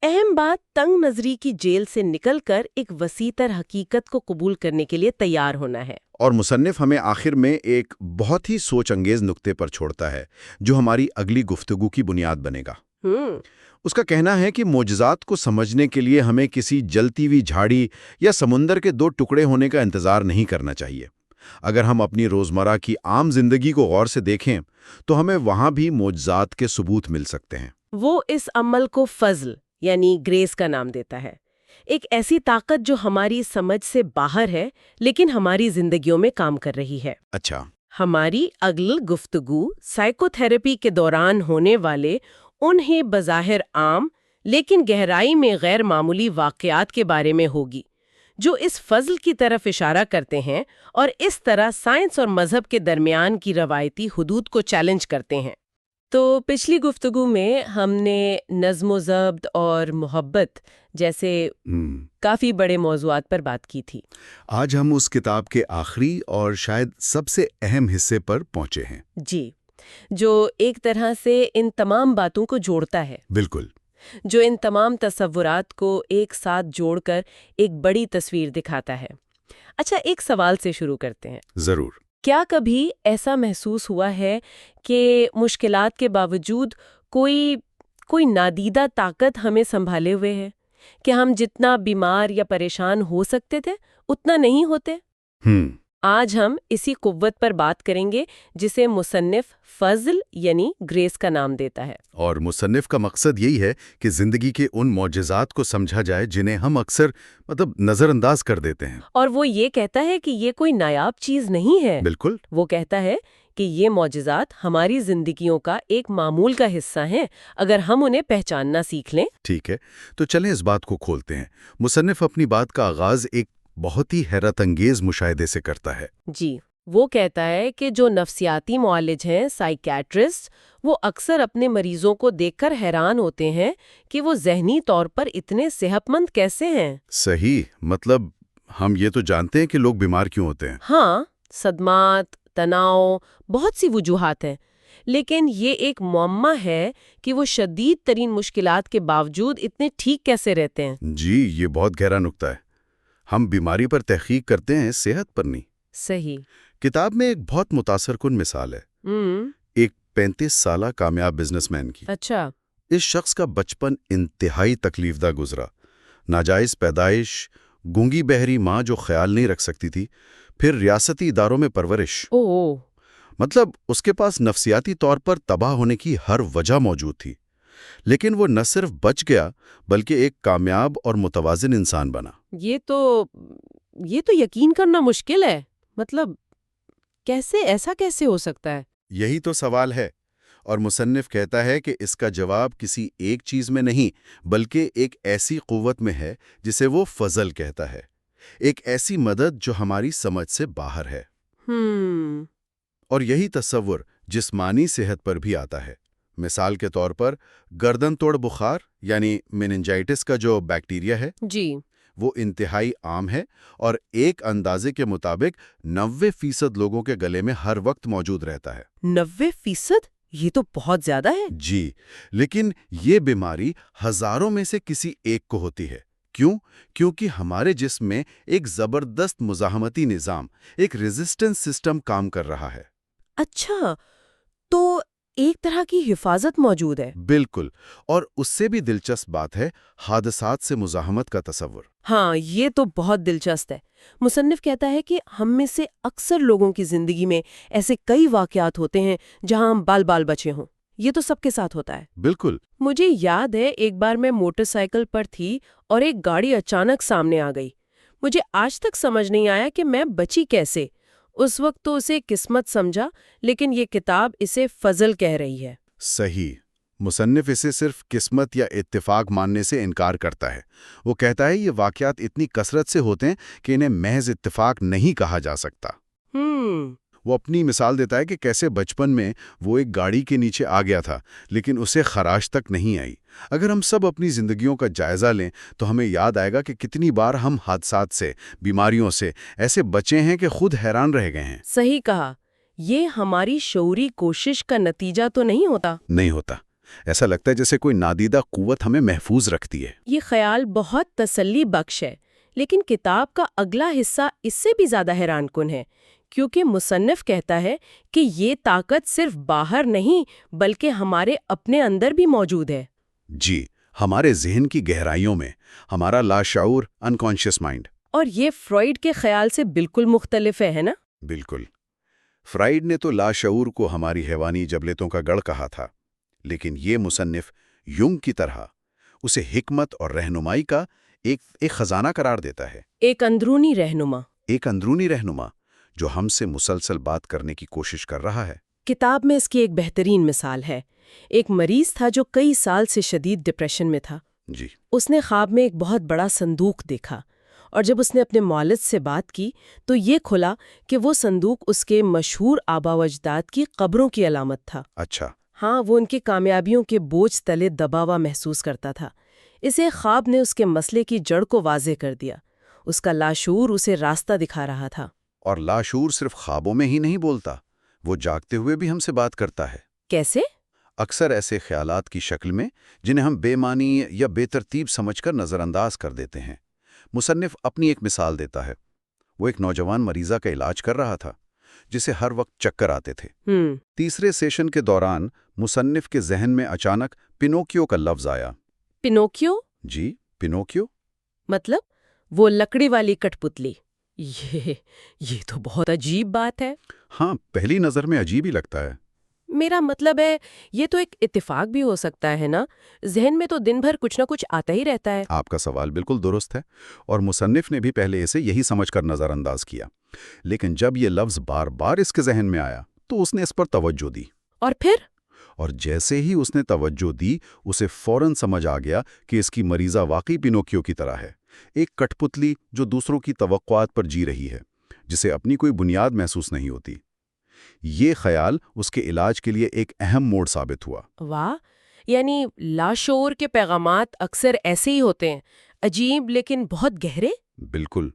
اہم بات تنگ نظری کی جیل سے نکل کر ایک وسیع تر حقیقت کو قبول کرنے کے لیے تیار ہونا ہے۔ اور مصنف ہمیں آخر میں ایک بہت ہی سوچ انگیز نقطے پر چھوڑتا ہے جو ہماری اگلی گفتگو کی بنیاد بنے گا۔ اس کا کہنا ہے کہ معجزات کو سمجھنے کے لیے ہمیں کسی جلتی ہوئی جھاڑی یا سمندر کے 2 ٹکڑے ہونے کا انتظار نہیں کرنا چاہیے۔ اگر ہم اپنی روزمرہ کی عام زندگی کو غور سے دیکھیں تو ہمیں وہاں بھی معجزات کے ثبوت مل سکتے ہیں۔ وہ اس عمل کو فضل یعنی گریس کا نام دیتا ہے، ایک ایسی طاقت جو ہماری سمجھ سے باہر ہے لیکن ہماری زندگیوں میں کام کر رہی ہے۔ اچھا، ہماری اگلی گفتگو سائیکو تھیراپی کے دوران ہونے والے انہیں بظاہر عام لیکن گہرائی میں غیر معمولی واقعات کے بارے میں ہوگی، جو اس فضل کی طرف اشارہ کرتے ہیں اور اس طرح سائنس اور مذہب کے درمیان کی روایتی حدود کو چیلنج کرتے ہیں۔ تو پچھلی گفتگو میں ہم نے نظم و ضبط اور محبت جیسے کافی بڑے موضوعات پر بات کی تھی۔ آج ہم اس کتاب کے آخری اور شاید سب سے اہم حصے پر پہنچے ہیں۔ جی، جو ایک طرح سے ان تمام باتوں کو جوڑتا ہے، بالکل، جو ان تمام تصورات کو ایک ساتھ جوڑ کر ایک بڑی تصویر دکھاتا ہے۔ اچھا، ایک سوال سے شروع کرتے ہیں۔ ضرور۔ کیا کبھی ایسا محسوس ہوا ہے کہ مشکلات کے باوجود کوئی نادیدہ طاقت ہمیں سنبھالے ہوئے ہے، کہ ہم جتنا بیمار یا پریشان ہو سکتے تھے اتنا نہیں ہوتے؟ آج ہم اسی قوت پر بات کریں گے جسے مصنف فضل یعنی گریس کا نام دیتا ہے۔ اور مصنف کا مقصد یہی ہے کہ زندگی کے ان معجزات کو سمجھا جائے جنہیں ہم اکثر نظر انداز کر دیتے ہیں۔ اور وہ یہ کہتا ہے کہ یہ کوئی نایاب چیز نہیں ہے۔ بالکل۔ وہ کہتا ہے کہ یہ معجزات ہماری زندگیوں کا ایک معمول کا حصہ ہیں اگر ہم انہیں پہچاننا سیکھ لیں۔ ٹھیک ہے، تو چلیں اس بات کو کھولتے ہیں۔ مصنف اپنی بات کا آغاز ایک بہت ہی حیرت انگیز مشاہدے سے کرتا ہے۔ جی، وہ کہتا ہے کہ جو نفسیاتی معالج ہیں، سائیکیٹرسٹ، وہ اکثر اپنے مریضوں کو دیکھ کر حیران ہوتے ہیں کہ وہ ذہنی طور پر اتنے صحت مند کیسے ہیں۔ صحیح، مطلب ہم یہ تو جانتے ہیں کہ لوگ بیمار کیوں ہوتے ہیں۔ ہاں، صدمات، تناؤ، بہت سی وجوہات ہیں، لیکن یہ ایک معمہ ہے کہ وہ شدید ترین مشکلات کے باوجود اتنے ٹھیک کیسے رہتے ہیں۔ جی، یہ بہت گہرا نکتہ ہے۔ ہم بیماری پر تحقیق کرتے ہیں، صحت پر نہیں۔ صحیح۔ کتاب میں ایک بہت متاثر کن مثال ہے، ایک 35 سالہ کامیاب بزنس مین کی۔ اچھا۔ اس شخص کا بچپن انتہائی تکلیف دہ گزرا۔ ناجائز پیدائش، گونگی بہری ماں جو خیال نہیں رکھ سکتی تھی، پھر ریاستی اداروں میں پرورش۔ اوہ۔ مطلب اس کے پاس نفسیاتی طور پر تباہ ہونے کی ہر وجہ موجود تھی، لیکن وہ نہ صرف بچ گیا بلکہ ایک کامیاب اور متوازن انسان بنا۔ یہ تو یقین کرنا مشکل ہے۔ مطلب ایسا کیسے ہو سکتا ہے؟ یہی تو سوال ہے، اور مصنف کہتا ہے کہ اس کا جواب کسی ایک چیز میں نہیں بلکہ ایک ایسی قوت میں ہے جسے وہ فضل کہتا ہے، ایک ایسی مدد جو ہماری سمجھ سے باہر ہے۔ اور یہی تصور جسمانی صحت پر بھی آتا ہے۔ مثال کے طور پر گردن توڑ بخار یعنی میننجائٹس کا جو بیکٹیریا ہے، جی۔ وہ انتہائی عام ہے اور ایک اندازے کے مطابق 90% لوگوں کے گلے میں ہر وقت موجود رہتا ہے۔ 90%؟ یہ تو بہت زیادہ ہے۔ جی، لیکن یہ بیماری ہزاروں میں سے کسی ایک کو ہوتی ہے۔ کیوں؟ کیونکہ ہمارے جسم میں ایک زبردست مزاحمتی نظام، ایک ریزسٹنس سسٹم کام کر رہا ہے۔ اچھا، تو ایک طرح کی حفاظت موجود ہے۔ بالکل، اور اس سے بھی دلچسپ بات ہے حادثات سے مزاحمت کا تصور۔ ہاں، یہ تو بہت دلچسپ ہے۔ مصنف کہتا ہے کہ ہم میں سے اکثر لوگوں کی زندگی میں ایسے کئی واقعات ہوتے ہیں جہاں ہم بال بچے ہوں۔ یہ تو سب کے ساتھ ہوتا ہے۔ بالکل۔ مجھے یاد ہے ایک بار میں موٹر سائیکل پر تھی اور ایک گاڑی اچانک سامنے آ گئی۔ مجھے آج تک سمجھ نہیں آیا کہ میں بچی کیسے۔ اس وقت تو اسے قسمت سمجھا، لیکن یہ کتاب اسے فضل کہہ رہی ہے۔ صحیح۔ مصنف اسے صرف قسمت یا اتفاق ماننے سے انکار کرتا ہے۔ وہ کہتا ہے یہ واقعات اتنی کثرت سے ہوتے ہیں کہ انہیں محض اتفاق نہیں کہا جا سکتا۔ وہ اپنی مثال دیتا ہے کہ کیسے بچپن میں وہ ایک گاڑی کے نیچے آ گیا تھا لیکن اسے خراش تک نہیں آئی۔ اگر ہم سب اپنی زندگیوں کا جائزہ لیں تو ہمیں یاد آئے گا کہ کتنی بار ہم حادثات سے، بیماریوں سے ایسے بچے ہیں کہ خود حیران رہ گئے ہیں۔ صحیح کہا۔ یہ ہماری شعوری کوشش کا نتیجہ تو نہیں ہوتا۔ نہیں ہوتا۔ ایسا لگتا ہے جیسے کوئی نادیدہ قوت ہمیں محفوظ رکھتی ہے۔ یہ خیال بہت تسلی بخش ہے، لیکن کتاب کا اگلا حصہ اس سے بھی زیادہ حیران کن ہے، کیونکہ مصنف کہتا ہے کہ یہ طاقت صرف باہر نہیں بلکہ ہمارے اپنے اندر بھی موجود ہے۔ جی، ہمارے ذہن کی گہرائیوں میں، ہمارا لاشعور، انکانشیس مائنڈ۔ اور یہ فروئڈ کے خیال سے بالکل مختلف ہے نا؟ بالکل۔ فرائیڈ نے تو لاشعور کو ہماری حیوانی جبلتوں کا گڑھ کہا تھا، لیکن یہ مصنف یونگ کی طرح اسے حکمت اور رہنمائی کا ایک خزانہ قرار دیتا ہے۔ ایک اندرونی رہنما۔ ایک اندرونی رہنما جو ہم سے مسلسل بات کرنے کی کوشش کر رہا ہے۔ کتاب میں اس کی ایک بہترین مثال ہے۔ ایک مریض تھا جو کئی سال سے شدید ڈپریشن میں تھا۔ جی۔ اس نے خواب میں ایک بہت بڑا صندوق دیکھا، اور جب اس نے اپنے مولد سے بات کی تو یہ کھلا کہ وہ صندوق اس کے مشہور آبا و اجداد کی قبروں کی علامت تھا۔ اچھا۔ ہاں، وہ ان کی کامیابیوں کے بوجھ تلے دبا ہوا محسوس کرتا تھا۔ اسے خواب نے اس کے مسئلے کی جڑ کو واضح کر دیا۔ اس کا لاشعور اسے راستہ دکھا رہا تھا۔ اور لاشعور صرف خوابوں میں ہی نہیں بولتا، وہ جاگتے ہوئے بھی ہم سے بات کرتا ہے۔ کیسے؟ اکثر ایسے خیالات کی شکل میں جنہیں ہم بے معنی یا بے ترتیب سمجھ کر نظر انداز کر دیتے ہیں۔ مصنف اپنی ایک مثال دیتا ہے۔ وہ ایک نوجوان مریضہ کا علاج کر رہا تھا جسے ہر وقت چکر آتے تھے۔ تیسرے سیشن کے دوران مصنف کے ذہن میں اچانک پینوکیو کا لفظ آیا۔ پینوکیو؟ جی، پینوکیو۔ مطلب وہ لکڑی والی کٹ پتلی؟ یہ تو بہت عجیب بات ہے۔ ہاں، پہلی نظر میں عجیب ہی لگتا ہے۔ میرا مطلب ہے یہ تو ایک اتفاق بھی ہو سکتا ہے نا؟ ذہن میں تو دن بھر کچھ نہ کچھ آتا ہی رہتا ہے۔ آپ کا سوال بالکل درست ہے، اور مصنف نے بھی پہلے اسے یہی سمجھ کر نظر انداز کیا، لیکن جب یہ لفظ بار بار اس کے ذہن میں آیا تو اس نے اس پر توجہ دی، اور پھر اور جیسے ہی اس نے توجہ دی اسے فوراً سمجھ آ گیا کہ اس کی مریضہ واقعی پینوکیو کی طرح ہے، ایک کٹ پتلی جو دوسروں کی توقعات پر جی رہی ہے، جسے اپنی کوئی بنیاد محسوس نہیں ہوتی۔ یہ خیال اس کے علاج کے لیے ایک اہم موڑ ثابت ہوا۔ واہ، یعنی لاشعور کے پیغامات اکثر ایسے ہی ہوتے ہیں، عجیب لیکن بہت گہرے؟ بالکل،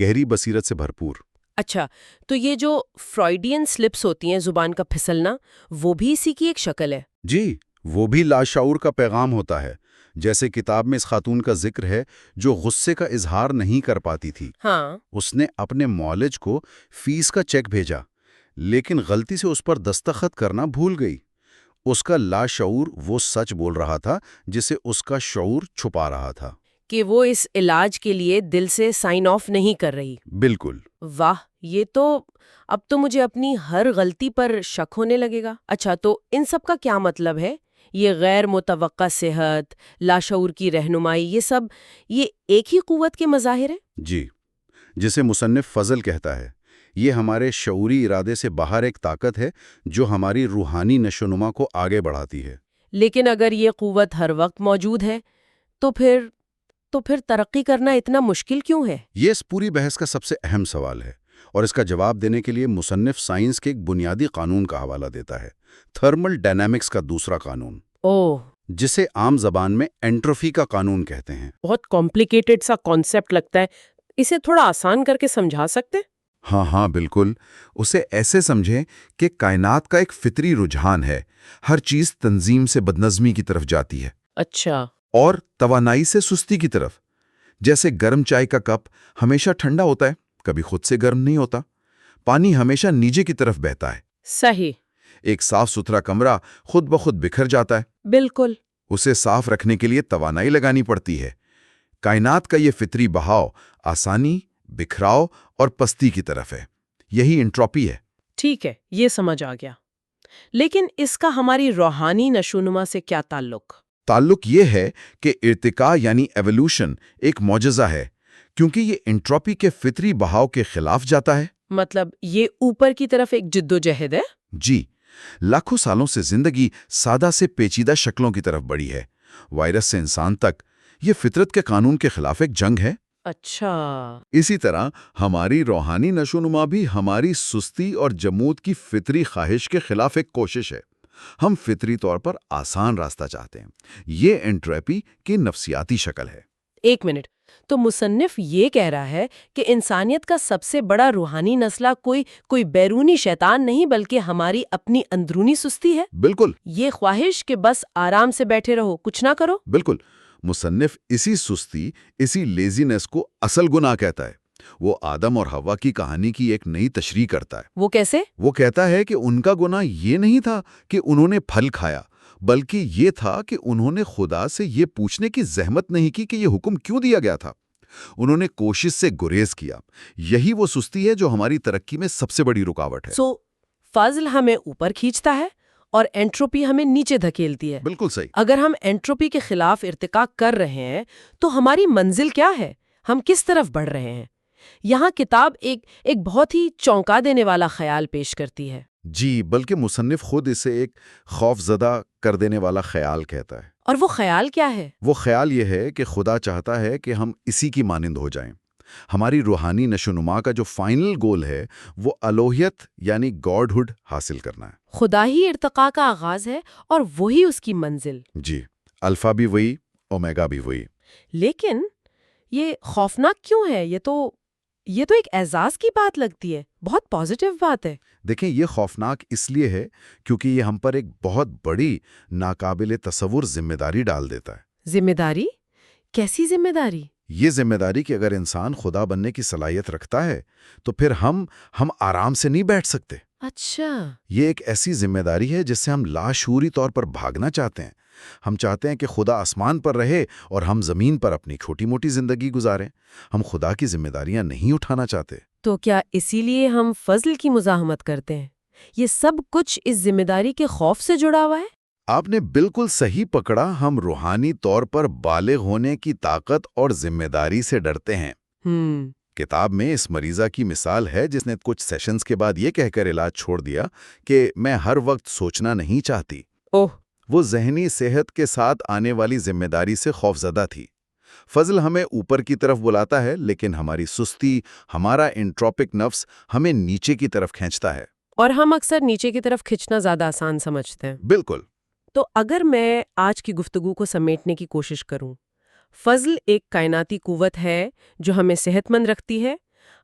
گہری بصیرت سے بھرپور۔ اچھا، تو یہ جو فرائیڈین سلپس ہوتی ہیں، زبان کا پھسلنا، وہ بھی اسی کی ایک شکل ہے؟ جی، وہ بھی لاشعور کا پیغام ہوتا ہے۔ جیسے کتاب میں اس خاتون کا ذکر ہے جو غصے کا اظہار نہیں کر پاتی تھی۔ ہاں، اس نے اپنے معالج کو فیس کا چیک بھیجا، لیکن غلطی سے اس پر دستخط کرنا بھول گئی۔ اس کا لاشعور وہ سچ بول رہا تھا جسے اس کا شعور چھپا رہا تھا۔ کہ وہ اس علاج کے لیے دل سے سائن آف نہیں کر رہی۔ بالکل۔ واہ، یہ تو اب تو مجھے اپنی ہر غلطی پر شک ہونے لگے گا۔ اچھا، تو ان سب کا کیا مطلب ہے؟ یہ غیر متوقع صحت، لاشعور کی رہنمائی، یہ ایک ہی قوت کے مظاہر ہیں؟ جی، جسے مصنف فضل کہتا ہے، یہ ہمارے شعوری ارادے سے باہر ایک طاقت ہے جو ہماری روحانی نشوونما کو آگے بڑھاتی ہے۔ لیکن اگر یہ قوت ہر وقت موجود ہے تو پھر ترقی کرنا اتنا مشکل کیوں ہے؟ یہ اس پوری بحث کا سب سے اہم سوال ہے، اور اس کا جواب دینے کے لیے مصنف سائنس کے ایک بنیادی قانون کا حوالہ دیتا ہے، تھرمل ڈائنامکس کا دوسرا قانون، اوہ، جسے عام زبان میں انٹروفی کا قانون کہتے ہیں۔ بہت کمپلیکیٹڈ سا کانسیپٹ لگتا ہے، اسے تھوڑا آسان کر کے سمجھا سکتے؟ ہاں بالکل، اسے ایسے سمجھیں کہ کائنات کا ایک فطری رجحان ہے، ہر چیز تنظیم سے بدنظمی کی طرف جاتی ہے اچھا، اور توانائی سے سستی کی طرف۔ جیسے گرم چائے کا کپ ہمیشہ ٹھنڈا ہوتا ہے، کبھی خود سے گرم نہیں ہوتا۔ پانی ہمیشہ نیچے کی طرف بہتا ہے۔ صحیح، ایک صاف ستھرا کمرہ خود بخود بکھر جاتا ہے، بالکل۔ اسے صاف رکھنے کے لیے توانائی لگانی پڑتی ہے۔ کائنات کا یہ فطری بہاؤ آسانی، بکھراؤ اور پستی کی طرف ہے، یہی انٹروپی ہے۔ ٹھیک ہے، یہ سمجھ آ گیا۔ لیکن اس کا ہماری روحانی نشوونما سے کیا تعلق؟ تعلق یہ ہے کہ ارتقاء یعنی ایوولوشن ایک معجزہ ہے، کیونکہ یہ انٹروپی کے فطری بہاؤ کے خلاف جاتا ہے۔ مطلب یہ اوپر کی طرف ایک جدوجہد ہے؟ جی، لاکھوں سالوں سے زندگی سادہ سے پیچیدہ شکلوں کی طرف بڑھی ہے، وائرس سے انسان تک۔ یہ فطرت کے قانون کے خلاف ایک جنگ ہے۔ اچھا، اسی طرح ہماری روحانی نشوونما بھی ہماری سستی اور جمود کی فطری خواہش کے خلاف ایک کوشش ہے۔ ہم فطری طور پر آسان راستہ چاہتے ہیں۔ یہ انٹروپی کی نفسیاتی شکل ہے۔ ایک منٹ، تو مصنف یہ کہہ رہا ہے کہ انسانیت کا سب سے بڑا روحانی مسئلہ کوئی بیرونی شیطان نہیں بلکہ ہماری اپنی اندرونی سستی ہے؟ بالکل، یہ خواہش کہ بس آرام سے بیٹھے رہو، کچھ نہ کرو؟ بالکل۔ مصنف اسی سستی، اسی لیزینس کو اصل گناہ کہتا ہے۔ وہ آدم اور حوا کی کہانی کی ایک نئی تشریح کرتا ہے۔ وہ کیسے؟ وہ کہتا ہے کہ ان کا گناہ یہ نہیں تھا کہ انہوں نے پھل کھایا، بلکہ یہ تھا کہ انہوں نے خدا سے یہ پوچھنے کی زحمت نہیں کی کہ یہ حکم کیوں دیا گیا تھا۔ انہوں نے کوشش سے گریز کیا۔ یہی وہ سستی ہے جو ہماری ترقی میں سب سے بڑی رکاوٹ ہے۔ فضل ہمیں اوپر کھینچتا ہے اور انٹروپی ہمیں نیچے دھکیلتی ہے۔ بالکل صحیح۔ اگر ہم انٹروپی کے خلاف ارتقا کر رہے ہیں تو ہماری منزل کیا ہے؟ ہم کس طرف بڑھ رہے ہیں؟ یہاں کتاب ایک بہت ہی چونکا دینے والا خیال پیش کرتی ہے۔ جی، بلکہ مصنف خود اسے ایک خوف زدہ کر دینے والا خیال کہتا ہے۔ اور وہ خیال کیا ہے؟ وہ خیال یہ ہے کہ خدا چاہتا ہے کہ ہم اسی کی مانند ہو جائیں۔ ہماری روحانی نشوونما کا جو فائنل گول ہے وہ الوہیت یعنی گاڈ ہوڈ حاصل کرنا ہے۔ خدا ہی ارتقاء کا آغاز ہے اور وہی اس کی منزل۔ جی، الفا بھی وہی، اومیگا بھی وہی۔ لیکن یہ خوفناک کیوں ہے؟ یہ تو ایک اعزاز کی بات لگتی ہے، بہت پازیٹیو بات ہے۔ دیکھیں، یہ خوفناک اس لیے ہے کیونکہ یہ ہم پر ایک بہت بڑی ناقابل تصور ذمہ داری ڈال دیتا ہے۔ ذمہ داری؟ کیسی ذمہ داری؟ یہ ذمہ داری کہ اگر انسان خدا بننے کی صلاحیت رکھتا ہے تو پھر ہم آرام سے نہیں بیٹھ سکتے۔ اچھا، یہ ایک ایسی ذمہ داری ہے جس سے ہم لاشعوری طور پر بھاگنا چاہتے ہیں۔ ہم چاہتے ہیں کہ خدا آسمان پر رہے اور ہم زمین پر اپنی چھوٹی موٹی زندگی گزاریں۔ ہم خدا کی ذمہ داریاں نہیں اٹھانا چاہتے۔ تو کیا اسی لیے ہم فضل کی مزاحمت کرتے ہیں؟ یہ سب کچھ اس ذمہ داری کے خوف سے جڑا ہوا ہے؟ آپ نے بالکل صحیح پکڑا۔ ہم روحانی طور پر بالغ ہونے کی طاقت اور ذمہ داری سے ڈرتے ہیں، کتاب میں اس مریضہ کی مثال ہے جس نے کچھ سیشنز کے بعد یہ کہہ کر علاج چھوڑ دیا کہ میں ہر وقت سوچنا نہیں چاہتی۔ اوہ، وہ ذہنی صحت کے ساتھ آنے والی ذمہ داری سے خوفزدہ تھی۔ فضل ہمیں اوپر کی طرف بلاتا ہے، لیکن ہماری سستی، ہمارا انٹروپک نفس ہمیں نیچے کی طرف کھینچتا ہے۔ اور ہم اکثر نیچے کی طرف کھنچنا زیادہ آسان سمجھتے ہیں۔ بالکل۔ تو اگر میں آج کی گفتگو کو سمیٹنے کی کوشش کروں، فضل ایک کائناتی قوت ہے جو ہمیں صحت مند رکھتی ہے،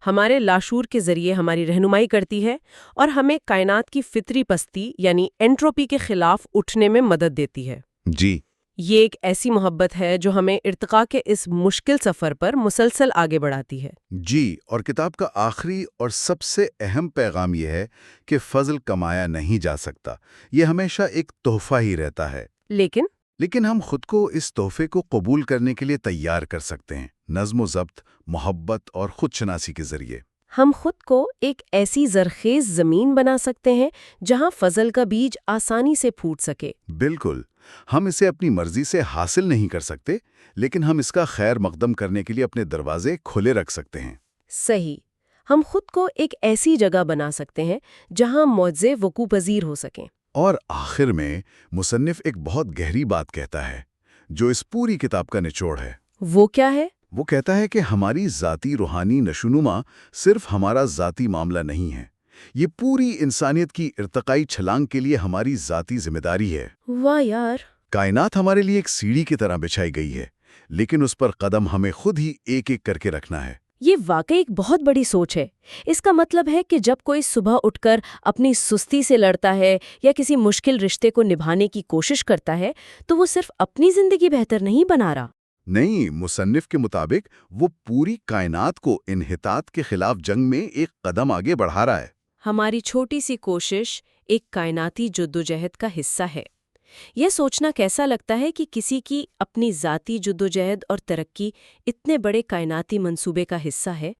ہمارے لاشعور کے ذریعے ہماری رہنمائی کرتی ہے اور ہمیں کائنات کی فطری پستی یعنی انٹروپی کے خلاف اٹھنے میں مدد دیتی ہے۔ جی، یہ ایک ایسی محبت ہے جو ہمیں ارتقاء کے اس مشکل سفر پر مسلسل آگے بڑھاتی ہے۔ جی، اور کتاب کا آخری اور سب سے اہم پیغام یہ ہے کہ فضل کمایا نہیں جا سکتا، یہ ہمیشہ ایک تحفہ ہی رہتا ہے۔ لیکن ہم خود کو اس تحفے کو قبول کرنے کے لیے تیار کر سکتے ہیں، نظم و ضبط، محبت اور خود شناسی کے ذریعے۔ ہم خود کو ایک ایسی زرخیز زمین بنا سکتے ہیں جہاں فضل کا بیج آسانی سے پھوٹ سکے۔ بالکل، ہم اسے اپنی مرضی سے حاصل نہیں کر سکتے، لیکن ہم اس کا خیر مقدم کرنے کے لیے اپنے دروازے کھلے رکھ سکتے ہیں۔ صحیح، ہم خود کو ایک ایسی جگہ بنا سکتے ہیں جہاں معجزے وقوع پذیر ہو سکیں۔ اور آخر میں مصنف ایک بہت گہری بات کہتا ہے جو اس پوری کتاب کا نچوڑ ہے۔ وہ کیا ہے؟ وہ کہتا ہے کہ ہماری ذاتی روحانی نشوونما صرف ہمارا ذاتی معاملہ نہیں ہے، یہ پوری انسانیت کی ارتقائی چھلانگ کے لیے ہماری ذاتی ذمہ داری ہے۔ واہ یار! کائنات ہمارے لیے ایک سیڑھی کی طرح بچھائی گئی ہے، لیکن اس پر قدم ہمیں خود ہی ایک ایک کر کے رکھنا ہے۔ یہ واقعی ایک بہت بڑی سوچ ہے۔ اس کا مطلب ہے کہ جب کوئی صبح اٹھ کر اپنی سستی سے لڑتا ہے یا کسی مشکل رشتے کو نبھانے کی کوشش کرتا ہے تو وہ صرف اپنی زندگی بہتر نہیں بنا رہا۔ نہیں، مصنف کے مطابق وہ پوری کائنات کو انحطاط کے خلاف جنگ میں ایک قدم آگے بڑھا رہا ہے۔ ہماری چھوٹی سی کوشش ایک کائناتی جدوجہد کا حصہ ہے۔ یہ سوچنا کیسا لگتا ہے کہ کسی کی اپنی ذاتی جدوجہد اور ترقی اتنے بڑے کائناتی منصوبے کا حصہ ہے؟